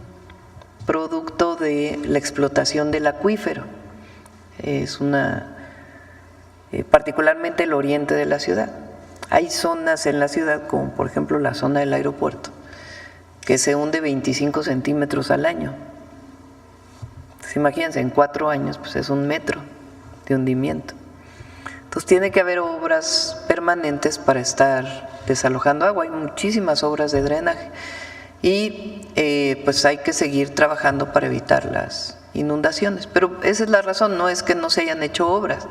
producto de la explotación del acuífero. Es particularmente el oriente de la ciudad. Hay zonas en la ciudad, como por ejemplo la zona del aeropuerto, que se hunde 25 centímetros al año. Entonces, imagínense, en 4 años pues es 1 metro de hundimiento. Entonces tiene que haber obras permanentes para estar desalojando agua. Hay muchísimas obras de drenaje y pues hay que seguir trabajando para evitar las inundaciones. Pero esa es la razón, no es que no se hayan hecho obras,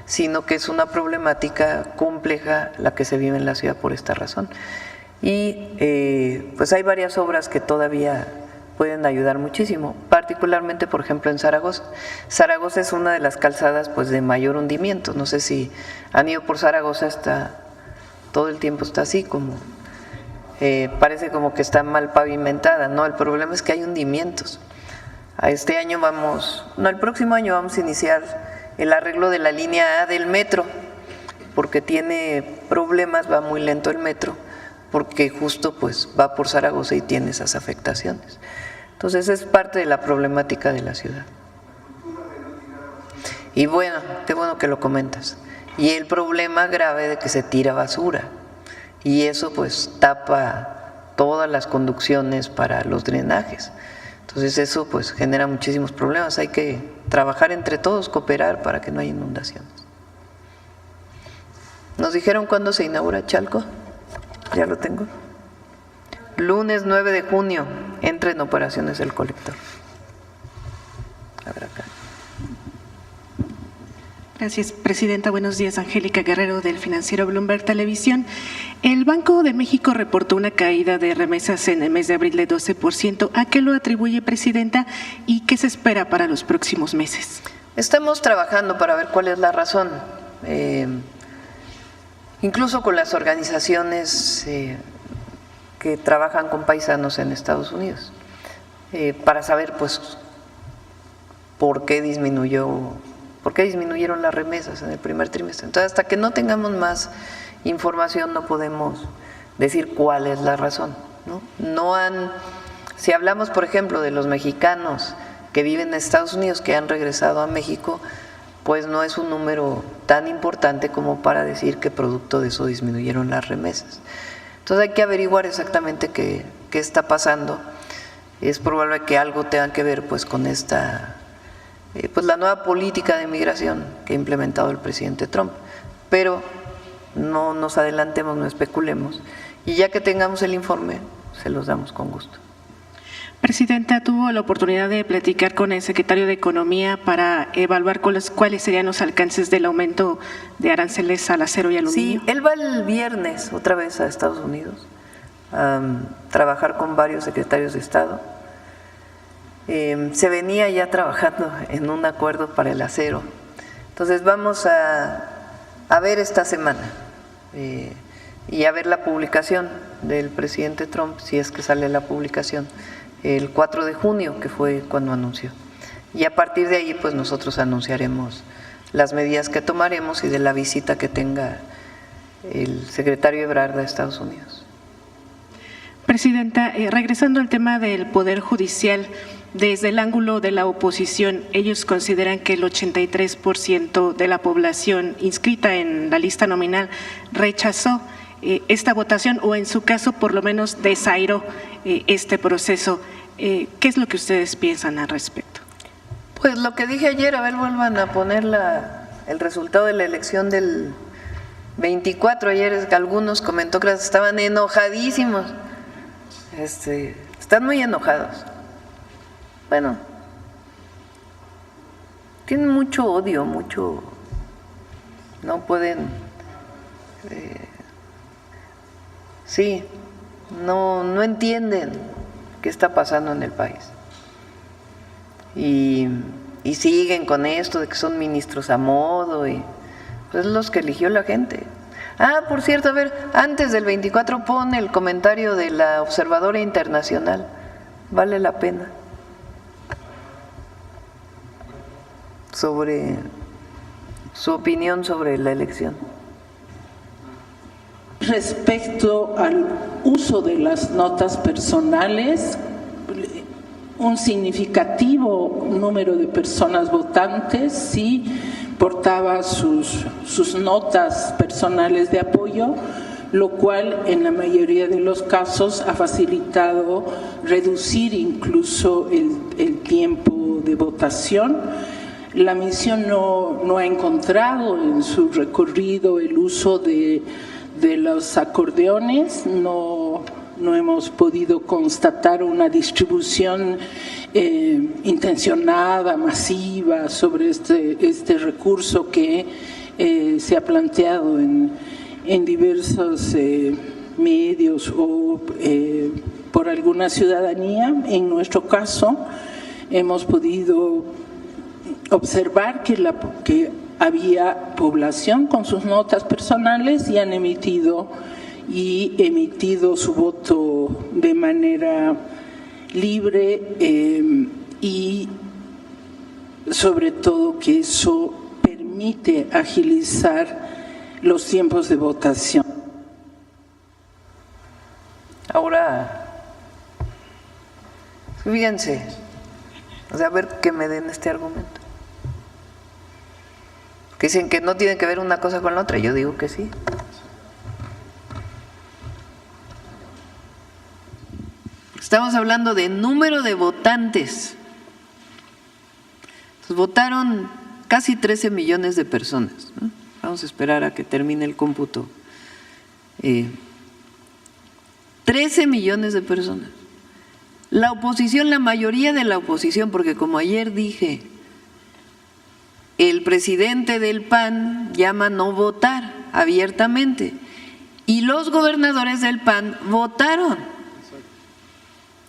sino que es una problemática compleja la que se vive en la ciudad por esta razón. Y pues hay varias obras que todavía pueden ayudar muchísimo, particularmente por ejemplo en Zaragoza. Zaragoza es una de las calzadas pues de mayor hundimiento. No sé si han ido por Zaragoza, todo el tiempo está así como parece como que está mal pavimentada. No, el problema es que hay hundimientos. El próximo año vamos a iniciar el arreglo de la línea A del metro, porque tiene problemas, va muy lento el metro, porque justo pues va por Zaragoza y tiene esas afectaciones. Entonces es parte de la problemática de la ciudad. Y bueno, qué bueno que lo comentas. Y el problema grave de que se tira basura, y eso pues tapa todas las conducciones para los drenajes. Entonces eso pues genera muchísimos problemas. Hay que trabajar entre todos, cooperar para que no haya inundaciones. ¿Nos dijeron cuándo se inaugura Chalco? Ya lo tengo. Lunes 9 de junio entra en operaciones el colector. A ver acá. Gracias, Presidenta. Buenos días, Angélica Guerrero del financiero Bloomberg Televisión. El Banco de México reportó una caída de remesas en el mes de abril de 12%. ¿A qué lo atribuye, Presidenta, y qué se espera para los próximos meses? Estamos trabajando para ver cuál es la razón, incluso con las organizaciones que trabajan con paisanos en Estados Unidos, para saber pues por qué disminuyeron las remesas en el primer trimestre. Entonces, hasta que no tengamos más información no podemos decir cuál es la razón, ¿no? Si hablamos, por ejemplo, de los mexicanos que viven en Estados Unidos que han regresado a México, pues no es un número tan importante como para decir que producto de eso disminuyeron las remesas. Entonces hay que averiguar exactamente qué está pasando. Es probable que algo tenga que ver pues con esta pues la nueva política de migración que ha implementado el presidente Trump, pero no nos adelantemos, no especulemos, y ya que tengamos el informe, se los damos con gusto. Presidenta, ¿tuvo la oportunidad de platicar con el secretario de Economía para evaluar cuáles serían los alcances del aumento de aranceles al acero y aluminio? Sí, él va el viernes otra vez a Estados Unidos a trabajar con varios secretarios de Estado. Se venía ya trabajando en un acuerdo para el acero. Entonces vamos a ver esta semana y a ver la publicación del presidente Trump, si es que sale la publicación, el 4 de junio, que fue cuando anunció. Y a partir de ahí, pues nosotros anunciaremos las medidas que tomaremos y de la visita que tenga el secretario Ebrard a Estados Unidos. Presidenta, regresando al tema del Poder Judicial, desde el ángulo de la oposición, ellos consideran que el 83% de la población inscrita en la lista nominal rechazó esta votación o en su caso por lo menos desairó este proceso. ¿Qué es lo que ustedes piensan al respecto? Pues lo que dije ayer, a ver, vuelvan a poner el resultado de la elección del 24. Ayer algunos comentócratas estaban enojadísimos, están muy enojados. Bueno, tienen mucho odio, no pueden, no entienden qué está pasando en el país. Y siguen con esto de que son ministros a modo, y pues los que eligió la gente. Por cierto, a ver, antes del 24 pone el comentario de la observadora internacional, vale la pena, sobre su opinión sobre la elección. Respecto al uso de las notas personales, un significativo número de personas votantes sí portaba sus notas personales de apoyo, lo cual en la mayoría de los casos ha facilitado reducir incluso el tiempo de votación. La misión no ha encontrado en su recorrido el uso de los acordeones, no hemos podido constatar una distribución intencionada, masiva sobre este recurso que se ha planteado en diversos medios o por alguna ciudadanía. En nuestro caso hemos podido observar que había población con sus notas personales y han emitido su voto de manera libre y sobre todo que eso permite agilizar los tiempos de votación. Ahora, fíjense, a ver que me den este argumento. Que dicen que no tienen que ver una cosa con la otra, yo digo que sí. Estamos hablando de número de votantes. Entonces, votaron casi 13 millones de personas, ¿no? Vamos a esperar a que termine el cómputo. 13 millones de personas. La oposición, la mayoría de la oposición, porque como ayer dije, el presidente del PAN llama no votar abiertamente y los gobernadores del PAN votaron.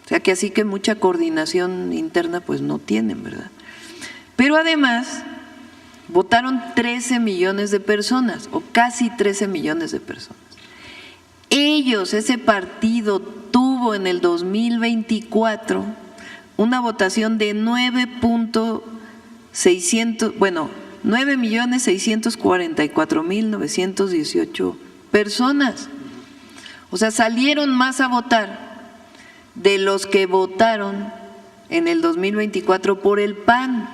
O sea que así que mucha coordinación interna pues no tienen, ¿verdad? Pero además votaron 13 millones de personas o casi 13 millones de personas. Ellos, ese partido tuvo en el 2024 una votación de 9.644.918 personas. O sea, salieron más a votar de los que votaron en el 2024 por el PAN.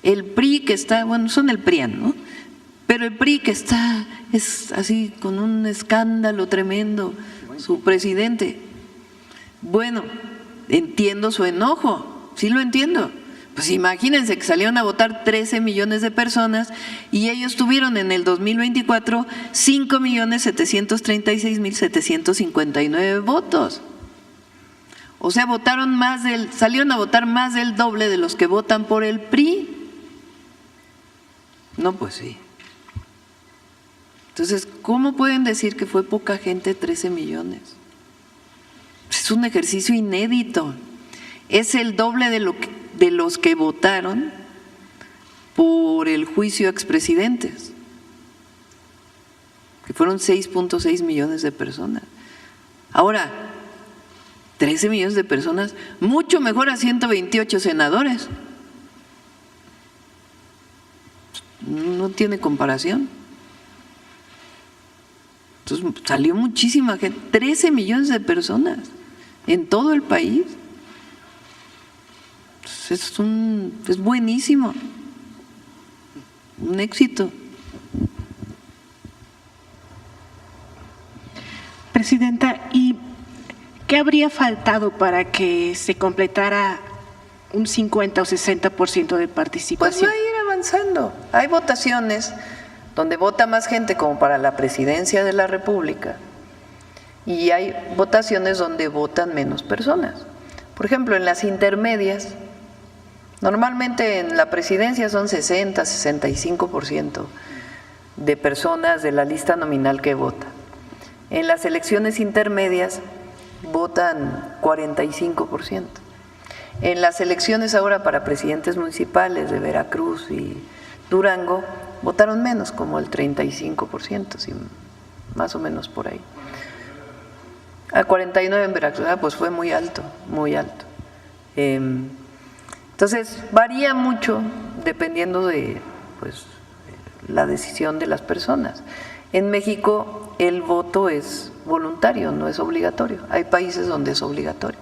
El PRI que está, bueno, son el PRIAN, ¿no? Pero el PRI que está, es así con un escándalo tremendo, su presidente. Bueno, entiendo su enojo, sí lo entiendo. Pues imagínense que salieron a votar 13 millones de personas y ellos tuvieron en el 2024 5.736.759 votos. O sea, salieron a votar más del doble de los que votan por el PRI. No, pues sí. Entonces, ¿cómo pueden decir que fue poca gente 13 millones? Es un ejercicio inédito. Es el doble de los que votaron por el juicio a expresidentes, que fueron 6.6 millones de personas. Ahora, 13 millones de personas, mucho mejor a 128 senadores. No tiene comparación. Entonces salió muchísima gente, 13 millones de personas en todo el país. Entonces es buenísimo, un éxito. Presidenta, ¿y qué habría faltado para que se completara un 50 o 60% de participación? Pues va a ir avanzando. Hay votaciones donde vota más gente como para la presidencia de la República y hay votaciones donde votan menos personas. Por ejemplo, en las intermedias, normalmente en la presidencia son 60, 65% de personas de la lista nominal que vota. En las elecciones intermedias votan 45%. En las elecciones ahora para presidentes municipales de Veracruz y Durango votaron menos, como el 35%, sí, más o menos por ahí. A 49 en Veracruz, pues fue muy alto, muy alto. Entonces varía mucho dependiendo de pues, la decisión de las personas. En México el voto es voluntario, no es obligatorio. Hay países donde es obligatorio.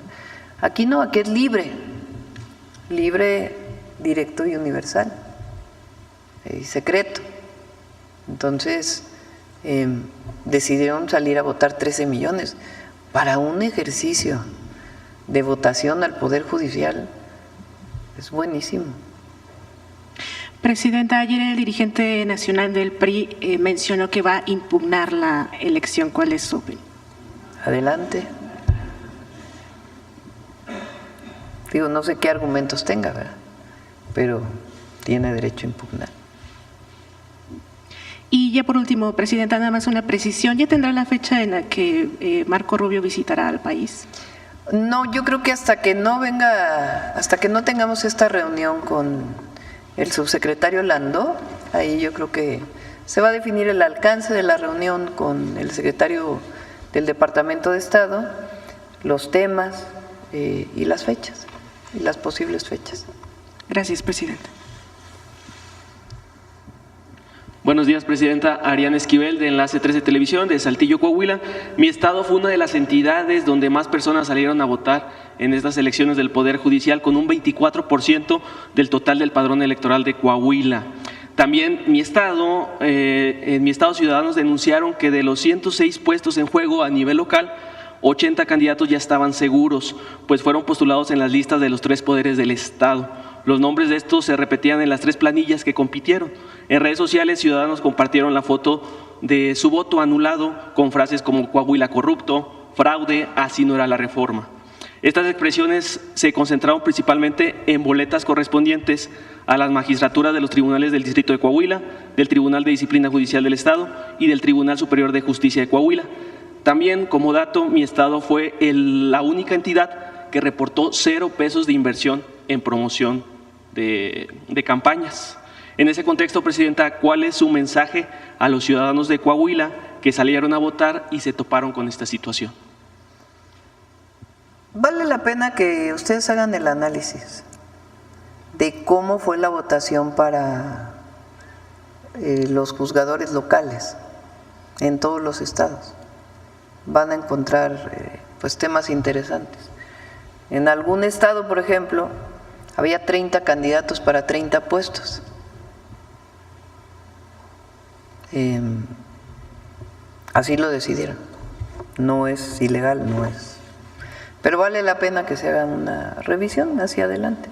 Aquí no, aquí es libre, directo y universal, y secreto. Entonces decidieron salir a votar 13 millones para un ejercicio de votación al Poder Judicial. Es buenísimo. Presidenta, ayer el dirigente nacional del PRI mencionó que va a impugnar la elección. ¿Cuál es su opinión? Adelante. Digo, no sé qué argumentos tenga, ¿verdad? Pero tiene derecho a impugnar. Y ya por último, Presidenta, nada más una precisión. ¿Ya tendrá la fecha en la que Marco Rubio visitará al país? No, yo creo que hasta que no tengamos esta reunión con el subsecretario Landó, ahí yo creo que se va a definir el alcance de la reunión con el secretario del Departamento de Estado, los temas y las fechas, y las posibles fechas. Gracias, Presidenta. Buenos días, Presidenta. Ariana Esquivel, de Enlace 13 Televisión, de Saltillo, Coahuila. Mi estado fue una de las entidades donde más personas salieron a votar en estas elecciones del Poder Judicial, con un 24% del total del padrón electoral de Coahuila. También en mi estado ciudadanos denunciaron que de los 106 puestos en juego a nivel local, 80 candidatos ya estaban seguros, pues fueron postulados en las listas de los 3 poderes del Estado. Los nombres de estos se repetían en las 3 planillas que compitieron. En redes sociales, ciudadanos compartieron la foto de su voto anulado con frases como Coahuila corrupto, fraude, así no era la reforma. Estas expresiones se concentraron principalmente en boletas correspondientes a las magistraturas de los tribunales del Distrito de Coahuila, del Tribunal de Disciplina Judicial del Estado y del Tribunal Superior de Justicia de Coahuila. También, como dato, mi estado fue la única entidad que reportó 0 pesos de inversión en promoción de campañas. En ese contexto, Presidenta, ¿cuál es su mensaje a los ciudadanos de Coahuila que salieron a votar y se toparon con esta situación? Vale la pena que ustedes hagan el análisis de cómo fue la votación para los juzgadores locales en todos los estados. Van a encontrar pues temas interesantes. En algún estado, por ejemplo, había 30 candidatos para 30 puestos. Así lo decidieron. No es ilegal, no es. Pero vale la pena que se haga una revisión hacia adelante.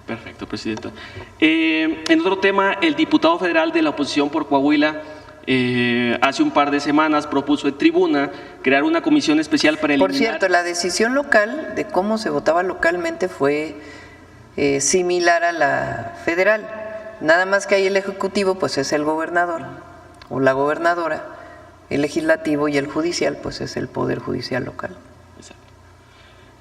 Perfecto, Presidenta. En otro tema, el diputado federal de la oposición por Coahuila hace un par de semanas propuso en tribuna crear una comisión especial para eliminar… Por cierto, la decisión local de cómo se votaba localmente fue similar a la federal. Nada más que ahí el ejecutivo pues es el gobernador o la gobernadora, el legislativo y el judicial pues es el poder judicial local.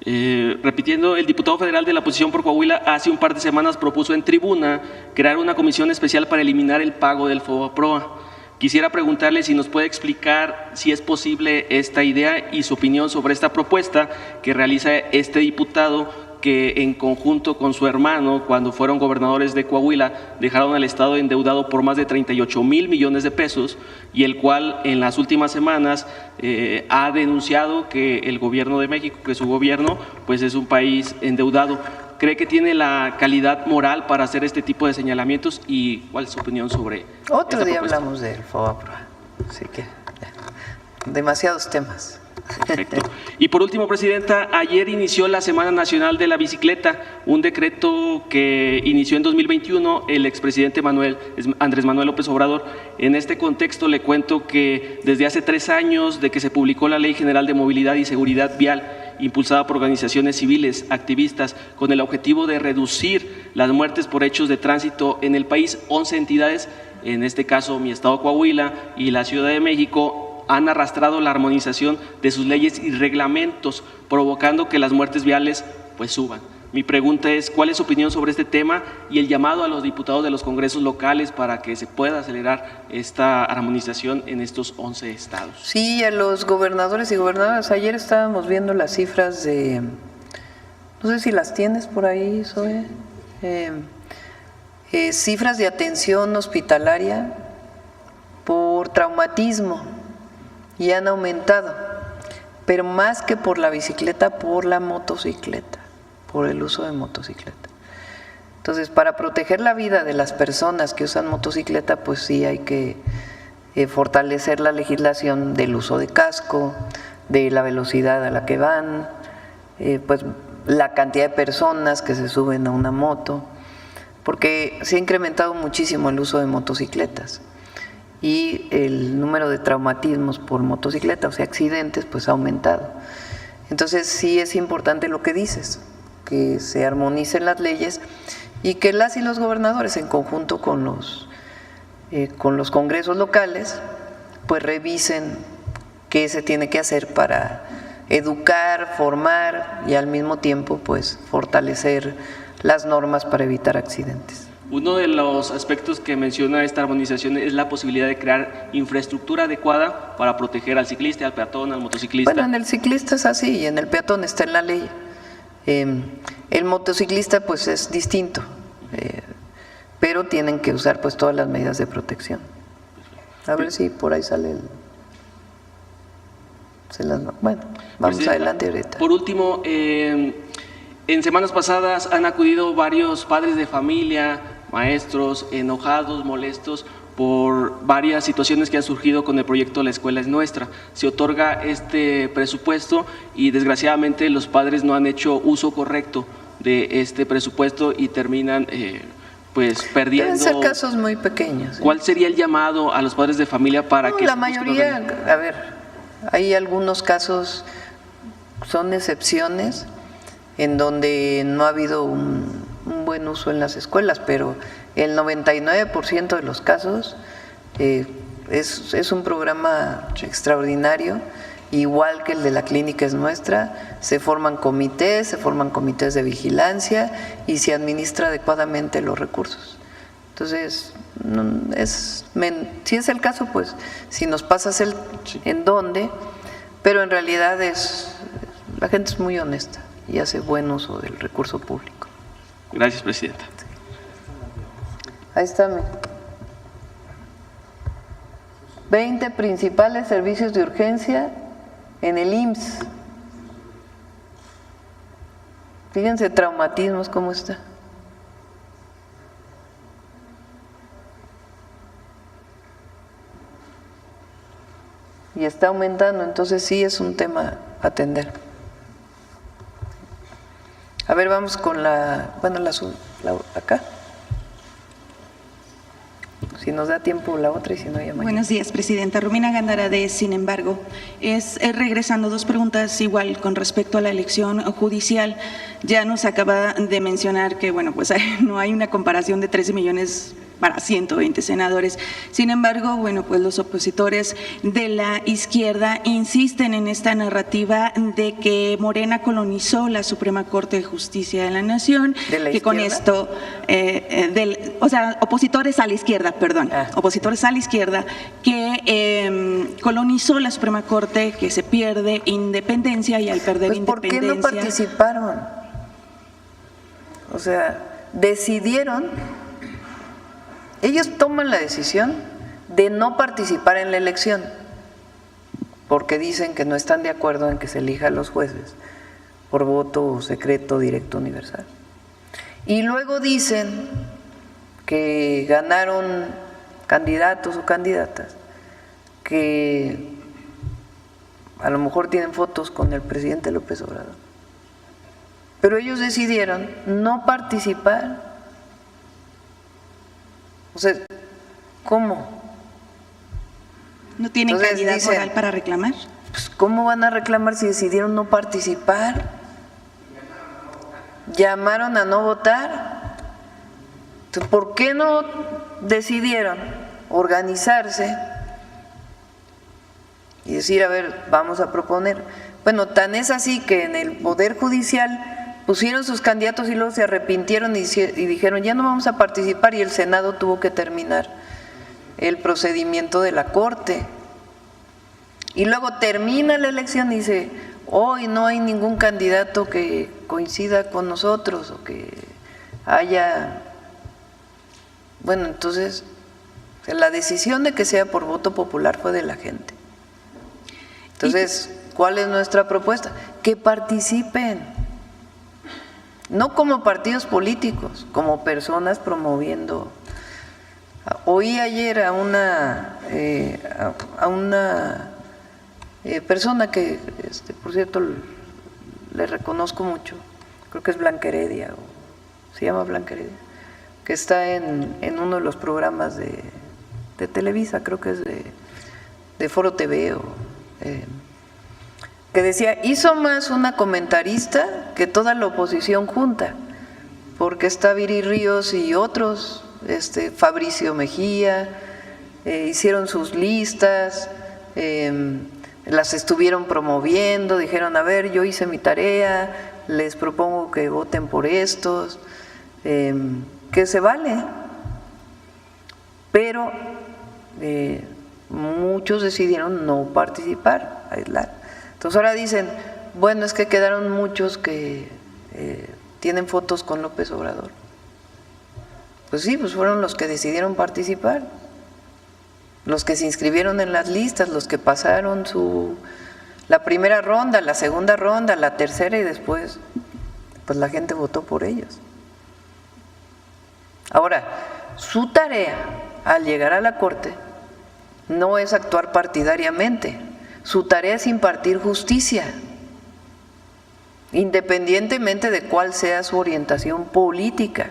Repitiendo, el diputado federal de la oposición por Coahuila hace un par de semanas propuso en tribuna crear una comisión especial para eliminar el pago del FOBAPROA. Quisiera preguntarle si nos puede explicar si es posible esta idea y su opinión sobre esta propuesta que realiza este diputado, que en conjunto con su hermano, cuando fueron gobernadores de Coahuila, dejaron al Estado endeudado por más de 38,000 millones de pesos, y el cual en las últimas semanas ha denunciado que el gobierno de México, que su gobierno, pues es un país endeudado. ¿Cree que tiene la calidad moral para hacer este tipo de señalamientos y cuál es su opinión sobre Otro esta día propuesta? hablamos del FOBAPROA, así que demasiados temas. Perfecto. Y por último, Presidenta, ayer inició la Semana Nacional de la Bicicleta, un decreto que inició en 2021 el expresidente Andrés Manuel López Obrador. En este contexto le cuento que desde hace 3 años de que se publicó la Ley General de Movilidad y Seguridad Vial, impulsada por organizaciones civiles, activistas, con el objetivo de reducir las muertes por hechos de tránsito en el país, 11 entidades, en este caso mi estado Coahuila y la Ciudad de México, han arrastrado la armonización de sus leyes y reglamentos, provocando que las muertes viales pues suban. Mi pregunta es, ¿cuál es su opinión sobre este tema y el llamado a los diputados de los congresos locales para que se pueda acelerar esta armonización en estos 11 estados? Sí, a los gobernadores y gobernadoras. Ayer estábamos viendo las cifras de, no sé si las tienes por ahí, Zoe, cifras de atención hospitalaria por traumatismo, y han aumentado, pero más que por la bicicleta, por la motocicleta, por el uso de motocicleta. Entonces, para proteger la vida de las personas que usan motocicleta, pues sí hay que fortalecer la legislación del uso de casco, de la velocidad a la que van, pues la cantidad de personas que se suben a una moto, porque se ha incrementado muchísimo el uso de motocicletas. Y el número de traumatismos por motocicleta, o sea, accidentes, pues ha aumentado. Entonces sí es importante lo que dices, que se armonicen las leyes y que las y los gobernadores en conjunto con los congresos locales, pues revisen qué se tiene que hacer para educar, formar y al mismo tiempo pues fortalecer las normas para evitar accidentes. Uno de los aspectos que menciona esta armonización es la posibilidad de crear infraestructura adecuada para proteger al ciclista, al peatón, al motociclista. Bueno, en el ciclista es así y en el peatón está en la ley. El motociclista pues es distinto, pero tienen que usar pues todas las medidas de protección. A ver si por ahí sale el… Bueno, vamos adelante ahorita. Por último, en semanas pasadas han acudido varios padres de familia, maestros enojados, molestos por varias situaciones que han surgido con el proyecto La Escuela es Nuestra. Se otorga este presupuesto y desgraciadamente los padres no han hecho uso correcto de este presupuesto y terminan pues perdiendo… Deben ser casos muy pequeños. ¿Cuál sería el llamado a los padres de familia para que… La mayoría, a ver, hay algunos casos, son excepciones, en donde no ha habido un buen uso en las escuelas, pero el 99% de los casos es un programa extraordinario, igual que el de la Clínica Es Nuestra. Se forman comités de vigilancia y se administra adecuadamente los recursos. Entonces, si es el caso, pues si nos pasas en dónde, pero en realidad la gente es muy honesta y hace buen uso del recurso público. Gracias, presidenta. Ahí está. 20 principales servicios de urgencia en el IMSS. Fíjense, traumatismos, ¿cómo está? Y está aumentando, entonces sí es un tema a atender. A ver, vamos con acá. Si nos da tiempo la otra y si no, ya mañana. Buenos días, presidenta. Romina Gándara de Sin embargo. Regresando, dos preguntas igual con respecto a la elección judicial. Ya nos acaba de mencionar que, bueno, pues no hay una comparación de 13 millones para 120 senadores. Sin embargo, bueno, pues los opositores de la izquierda insisten en esta narrativa de que Morena colonizó la Suprema Corte de Justicia de la Nación, que con esto, opositores a la izquierda, opositores a la izquierda, que colonizó la Suprema Corte, que se pierde independencia y al perder independencia… ¿Por qué no participaron? O sea, decidieron… Ellos toman la decisión de no participar en la elección porque dicen que no están de acuerdo en que se elija a los jueces por voto secreto, directo, universal. Y luego dicen que ganaron candidatos o candidatas que a lo mejor tienen fotos con el presidente López Obrador. Pero ellos decidieron no participar. O sea, ¿cómo? ¿No tienen calidad moral para reclamar? Pues, ¿cómo van a reclamar si decidieron no participar? ¿Llamaron a no votar? Entonces, ¿por qué no decidieron organizarse y decir, a ver, vamos a proponer? Bueno, tan es así que en el Poder Judicial pusieron sus candidatos y luego se arrepintieron y dijeron, ya no vamos a participar, y el Senado tuvo que terminar el procedimiento de la Corte. Y luego termina la elección y dice, hoy no hay ningún candidato que coincida con nosotros o que haya… Bueno, entonces, la decisión de que sea por voto popular fue de la gente. Entonces, ¿cuál es nuestra propuesta? Que participen. No como partidos políticos, como personas promoviendo. Oí ayer a una persona que, por cierto, le reconozco mucho, creo que es Blanca Heredia, o se llama Blanca Heredia, que está en uno de los programas de Televisa, creo que es de Foro TV, que decía, hizo más una comentarista que toda la oposición junta, porque está Viri Ríos y otros, Fabricio Mejía, hicieron sus listas, las estuvieron promoviendo, dijeron, a ver, yo hice mi tarea, les propongo que voten por estos, que se vale, pero muchos decidieron no participar, aislar. Entonces ahora dicen, bueno, es que quedaron muchos que tienen fotos con López Obrador. Pues sí, pues fueron los que decidieron participar, los que se inscribieron en las listas, los que pasaron la primera ronda, la segunda ronda, la tercera, y después pues la gente votó por ellos. Ahora, su tarea al llegar a la Corte no es actuar partidariamente. Su tarea es impartir justicia, independientemente de cuál sea su orientación política.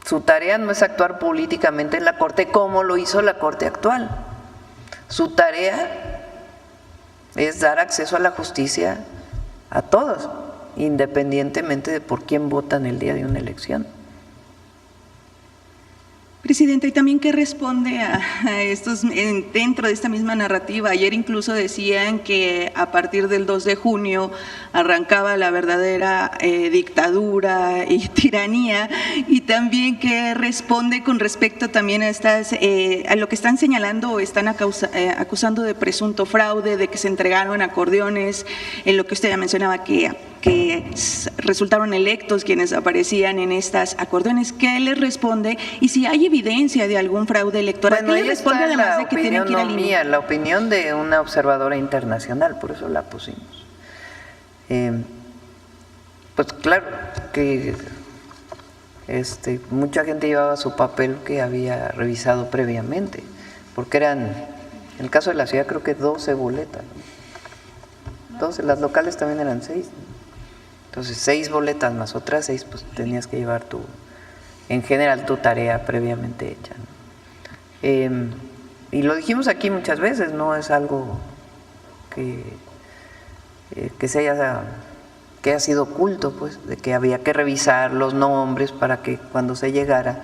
Su tarea no es actuar políticamente en la Corte como lo hizo la Corte actual. Su tarea es dar acceso a la justicia a todos, independientemente de por quién votan el día de una elección. Presidenta, y también qué responde a estos, dentro de esta misma narrativa. Ayer incluso decían que a partir del 2 de junio arrancaba la verdadera dictadura y tiranía, y también qué responde con respecto también a estas, a lo que están señalando o están acusando de presunto fraude, de que se entregaron acordeones, en lo que usted ya mencionaba que resultaron electos quienes aparecían en estas acordeones. ¿Qué les responde? Y si hay evidencia de algún fraude electoral, bueno, ¿qué les responde además de que tienen que ir al INE? La opinión de una observadora internacional, por eso la pusimos. Pues claro que mucha gente llevaba su papel que había revisado previamente, porque eran, en el caso de la ciudad, creo que 12 boletas, ¿no? 12, las locales también eran 6, ¿no? Entonces 6 boletas más otras 6, pues tenías que llevar en general tu tarea previamente hecha, ¿no? Y lo dijimos aquí muchas veces, no es algo que haya sido oculto, pues, de que había que revisar los nombres para que cuando se llegara,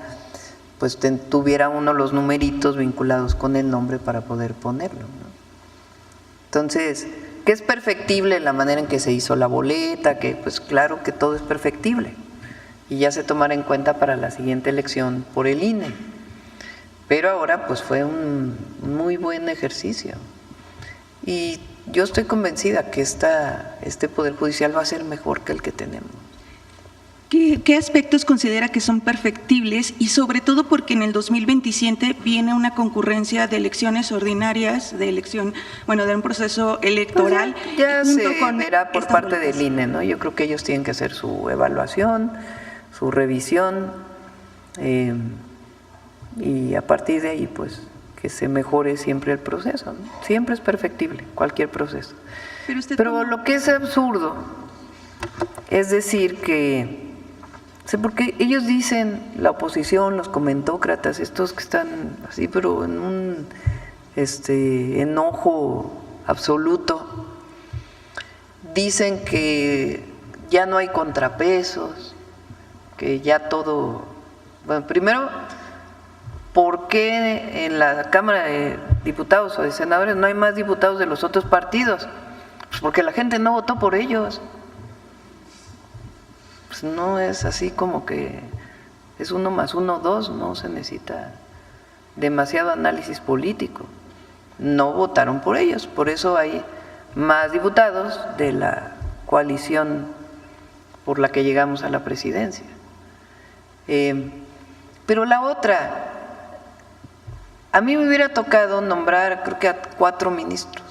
pues tuviera uno los numeritos vinculados con el nombre para poder ponerlo, ¿no? Entonces, que es perfectible la manera en que se hizo la boleta, que pues claro que todo es perfectible y ya se tomará en cuenta para la siguiente elección por el INE. Pero ahora pues fue un muy buen ejercicio y yo estoy convencida que este Poder Judicial va a ser mejor que el que tenemos. ¿Qué aspectos considera que son perfectibles? Y sobre todo porque en el 2027 viene una concurrencia de elecciones ordinarias, de un proceso electoral. Pues ya se verá por parte del INE, ¿no? Yo creo que ellos tienen que hacer su evaluación, su revisión, y a partir de ahí, pues, que se mejore siempre el proceso, ¿no? Siempre es perfectible, cualquier proceso. Pero lo que es absurdo es decir que, porque ellos dicen, la oposición, los comentócratas, estos que están así, pero en un enojo absoluto, dicen que ya no hay contrapesos, que ya todo, bueno, primero, ¿por qué en la Cámara de Diputados o de Senadores no hay más diputados de los otros partidos? Pues porque la gente no votó por ellos. Pues no es así como que es 1 más 1, 2, no se necesita demasiado análisis político. No votaron por ellos, por eso hay más diputados de la coalición por la que llegamos a la presidencia. Pero la otra, a mí me hubiera tocado nombrar, creo que a 4 ministros.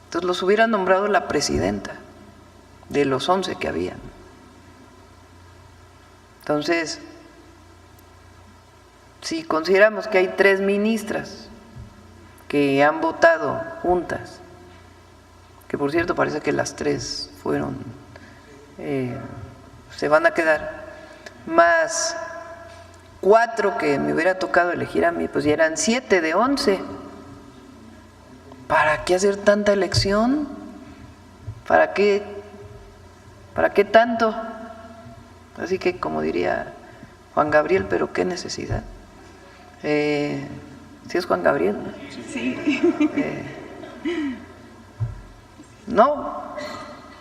Entonces los hubiera nombrado la presidenta de los 11 que había. Entonces, si consideramos que hay 3 ministras que han votado juntas, que por cierto parece que las 3 fueron, se van a quedar, más 4 que me hubiera tocado elegir a mí, pues ya eran 7 de 11. ¿Para qué hacer tanta elección? ¿Para qué tanto? Así que, como diría Juan Gabriel, pero qué necesidad. ¿Sí es Juan Gabriel? ¿No? Sí. No,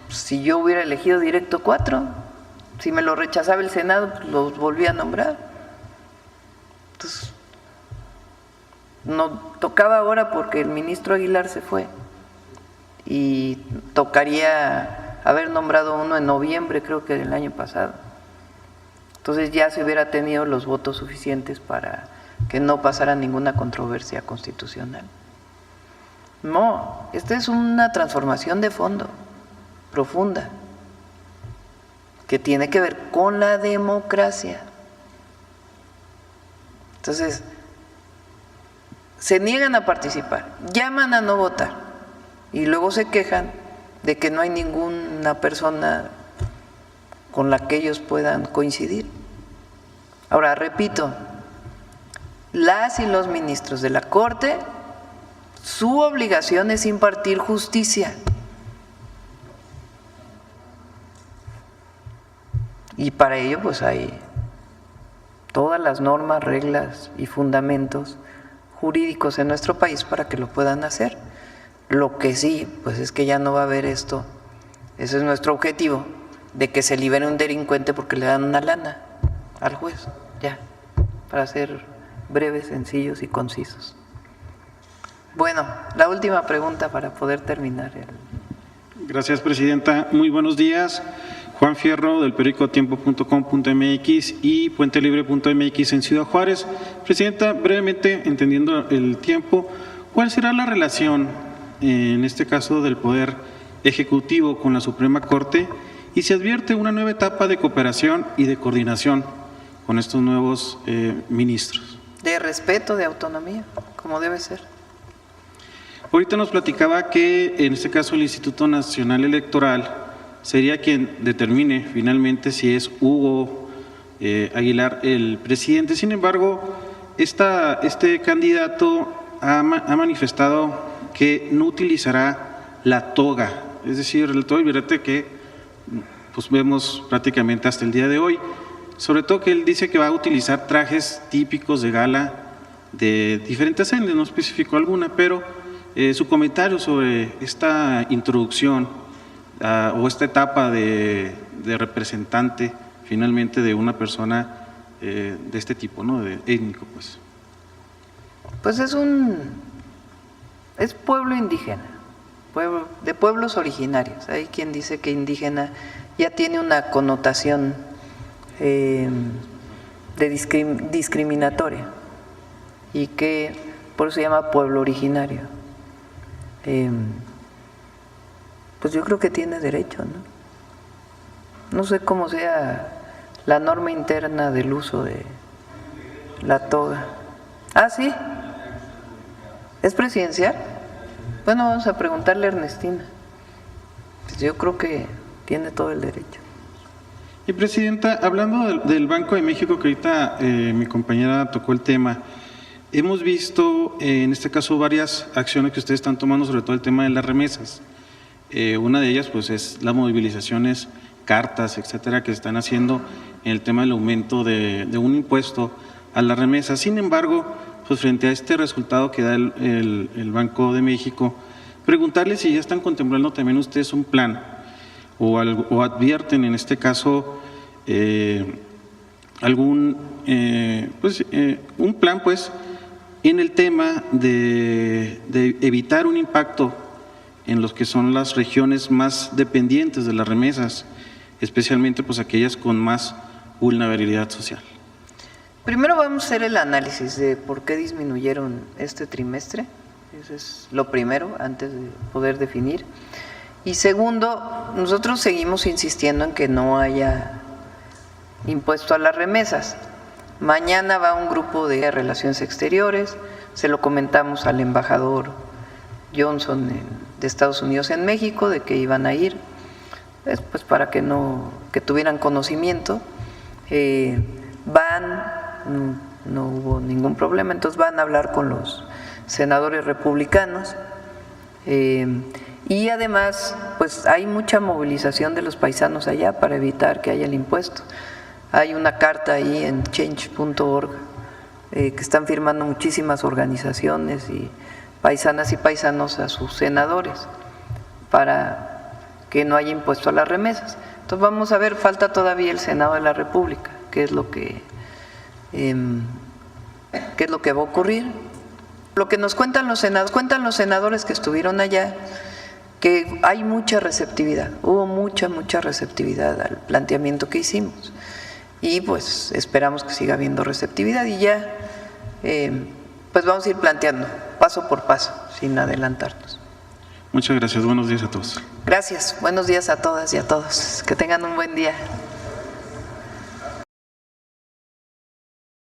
si yo hubiera elegido directo 4, si me lo rechazaba el Senado, pues los volví a nombrar. Entonces, no tocaba ahora porque el ministro Aguilar se fue y tocaría haber nombrado uno en noviembre, creo que del año pasado. Entonces ya se hubiera tenido los votos suficientes para que no pasara ninguna controversia constitucional. No, esta es una transformación de fondo, profunda, que tiene que ver con la democracia. Entonces, se niegan a participar, llaman a no votar y luego se quejan de que no hay ninguna persona con la que ellos puedan coincidir. Ahora, repito, las y los ministros de la Corte Su obligación es impartir justicia. Y para ello pues hay todas las normas, reglas y fundamentos jurídicos en nuestro país para que lo puedan hacer. Lo que sí, pues es que ya no va a haber esto. Ese es nuestro objetivo, de que se libere un delincuente porque le dan una lana al juez, ya, para ser breves, sencillos y concisos. Bueno, la última pregunta para poder terminar. Gracias, presidenta. Muy buenos días. Juan Fierro, del periódico tiempo.com.mx y puentelibre.mx en Ciudad Juárez. Presidenta, brevemente, entendiendo el tiempo, ¿cuál será la relación, en este caso, del Poder Ejecutivo con la Suprema Corte? Y se advierte una nueva etapa de cooperación y de coordinación con estos nuevos ministros. De respeto, de autonomía, como debe ser. Ahorita nos platicaba que, en este caso, el Instituto Nacional Electoral sería quien determine finalmente si es Hugo Aguilar el presidente. Sin embargo, este candidato ha manifestado que no utilizará la toga, es decir, el todo el birrete que pues vemos prácticamente hasta el día de hoy. Sobre todo que él dice que va a utilizar trajes típicos de gala de diferentes etnias, no especificó alguna, pero su comentario sobre esta introducción o esta etapa de representante finalmente de una persona de este tipo, ¿no? De étnico, pues. Pues es pueblo indígena, de pueblos originarios. Hay quien dice que indígena ya tiene una connotación discriminatoria y que por eso se llama pueblo originario. Pues yo creo que tiene derecho, ¿no? No sé cómo sea la norma interna del uso de la toga. Ah, ¿sí? ¿Es presidencial? Bueno, vamos a preguntarle a Ernestina. Pues yo creo que tiene todo el derecho. Y presidenta, hablando del Banco de México, que ahorita mi compañera tocó el tema, hemos visto en este caso varias acciones que ustedes están tomando, sobre todo el tema de las remesas. Una de ellas pues es las movilizaciones, cartas, etcétera, que se están haciendo en el tema del aumento de un impuesto a las remesas. Sin embargo, pues frente a este resultado que da el Banco de México, preguntarle si ya están contemplando también ustedes un plan o advierten en este caso un plan pues en el tema de evitar un impacto en los que son las regiones más dependientes de las remesas, especialmente pues aquellas con más vulnerabilidad social. Primero vamos a hacer el análisis de por qué disminuyeron este trimestre, eso es lo primero antes de poder definir. Y segundo, nosotros seguimos insistiendo en que no haya impuesto a las remesas. Mañana va un grupo de Relaciones Exteriores, se lo comentamos al embajador Johnson de Estados Unidos en México, de que iban a ir, pues para que tuvieran conocimiento. No hubo ningún problema, entonces van a hablar con los senadores republicanos. Y además, pues hay mucha movilización de los paisanos allá para evitar que haya el impuesto. Hay una carta ahí en change.org que están firmando muchísimas organizaciones y paisanas y paisanos a sus senadores para que no haya impuesto a las remesas. Entonces vamos a ver, falta todavía el Senado de la República, qué es lo que va a ocurrir. Lo que nos cuentan los senadores que estuvieron allá, que hay mucha receptividad, hubo mucha receptividad al planteamiento que hicimos y pues esperamos que siga habiendo receptividad y ya pues vamos a ir planteando paso por paso sin adelantarnos. Muchas gracias, buenos días a todos. Gracias, buenos días a todas y a todos, que tengan un buen día.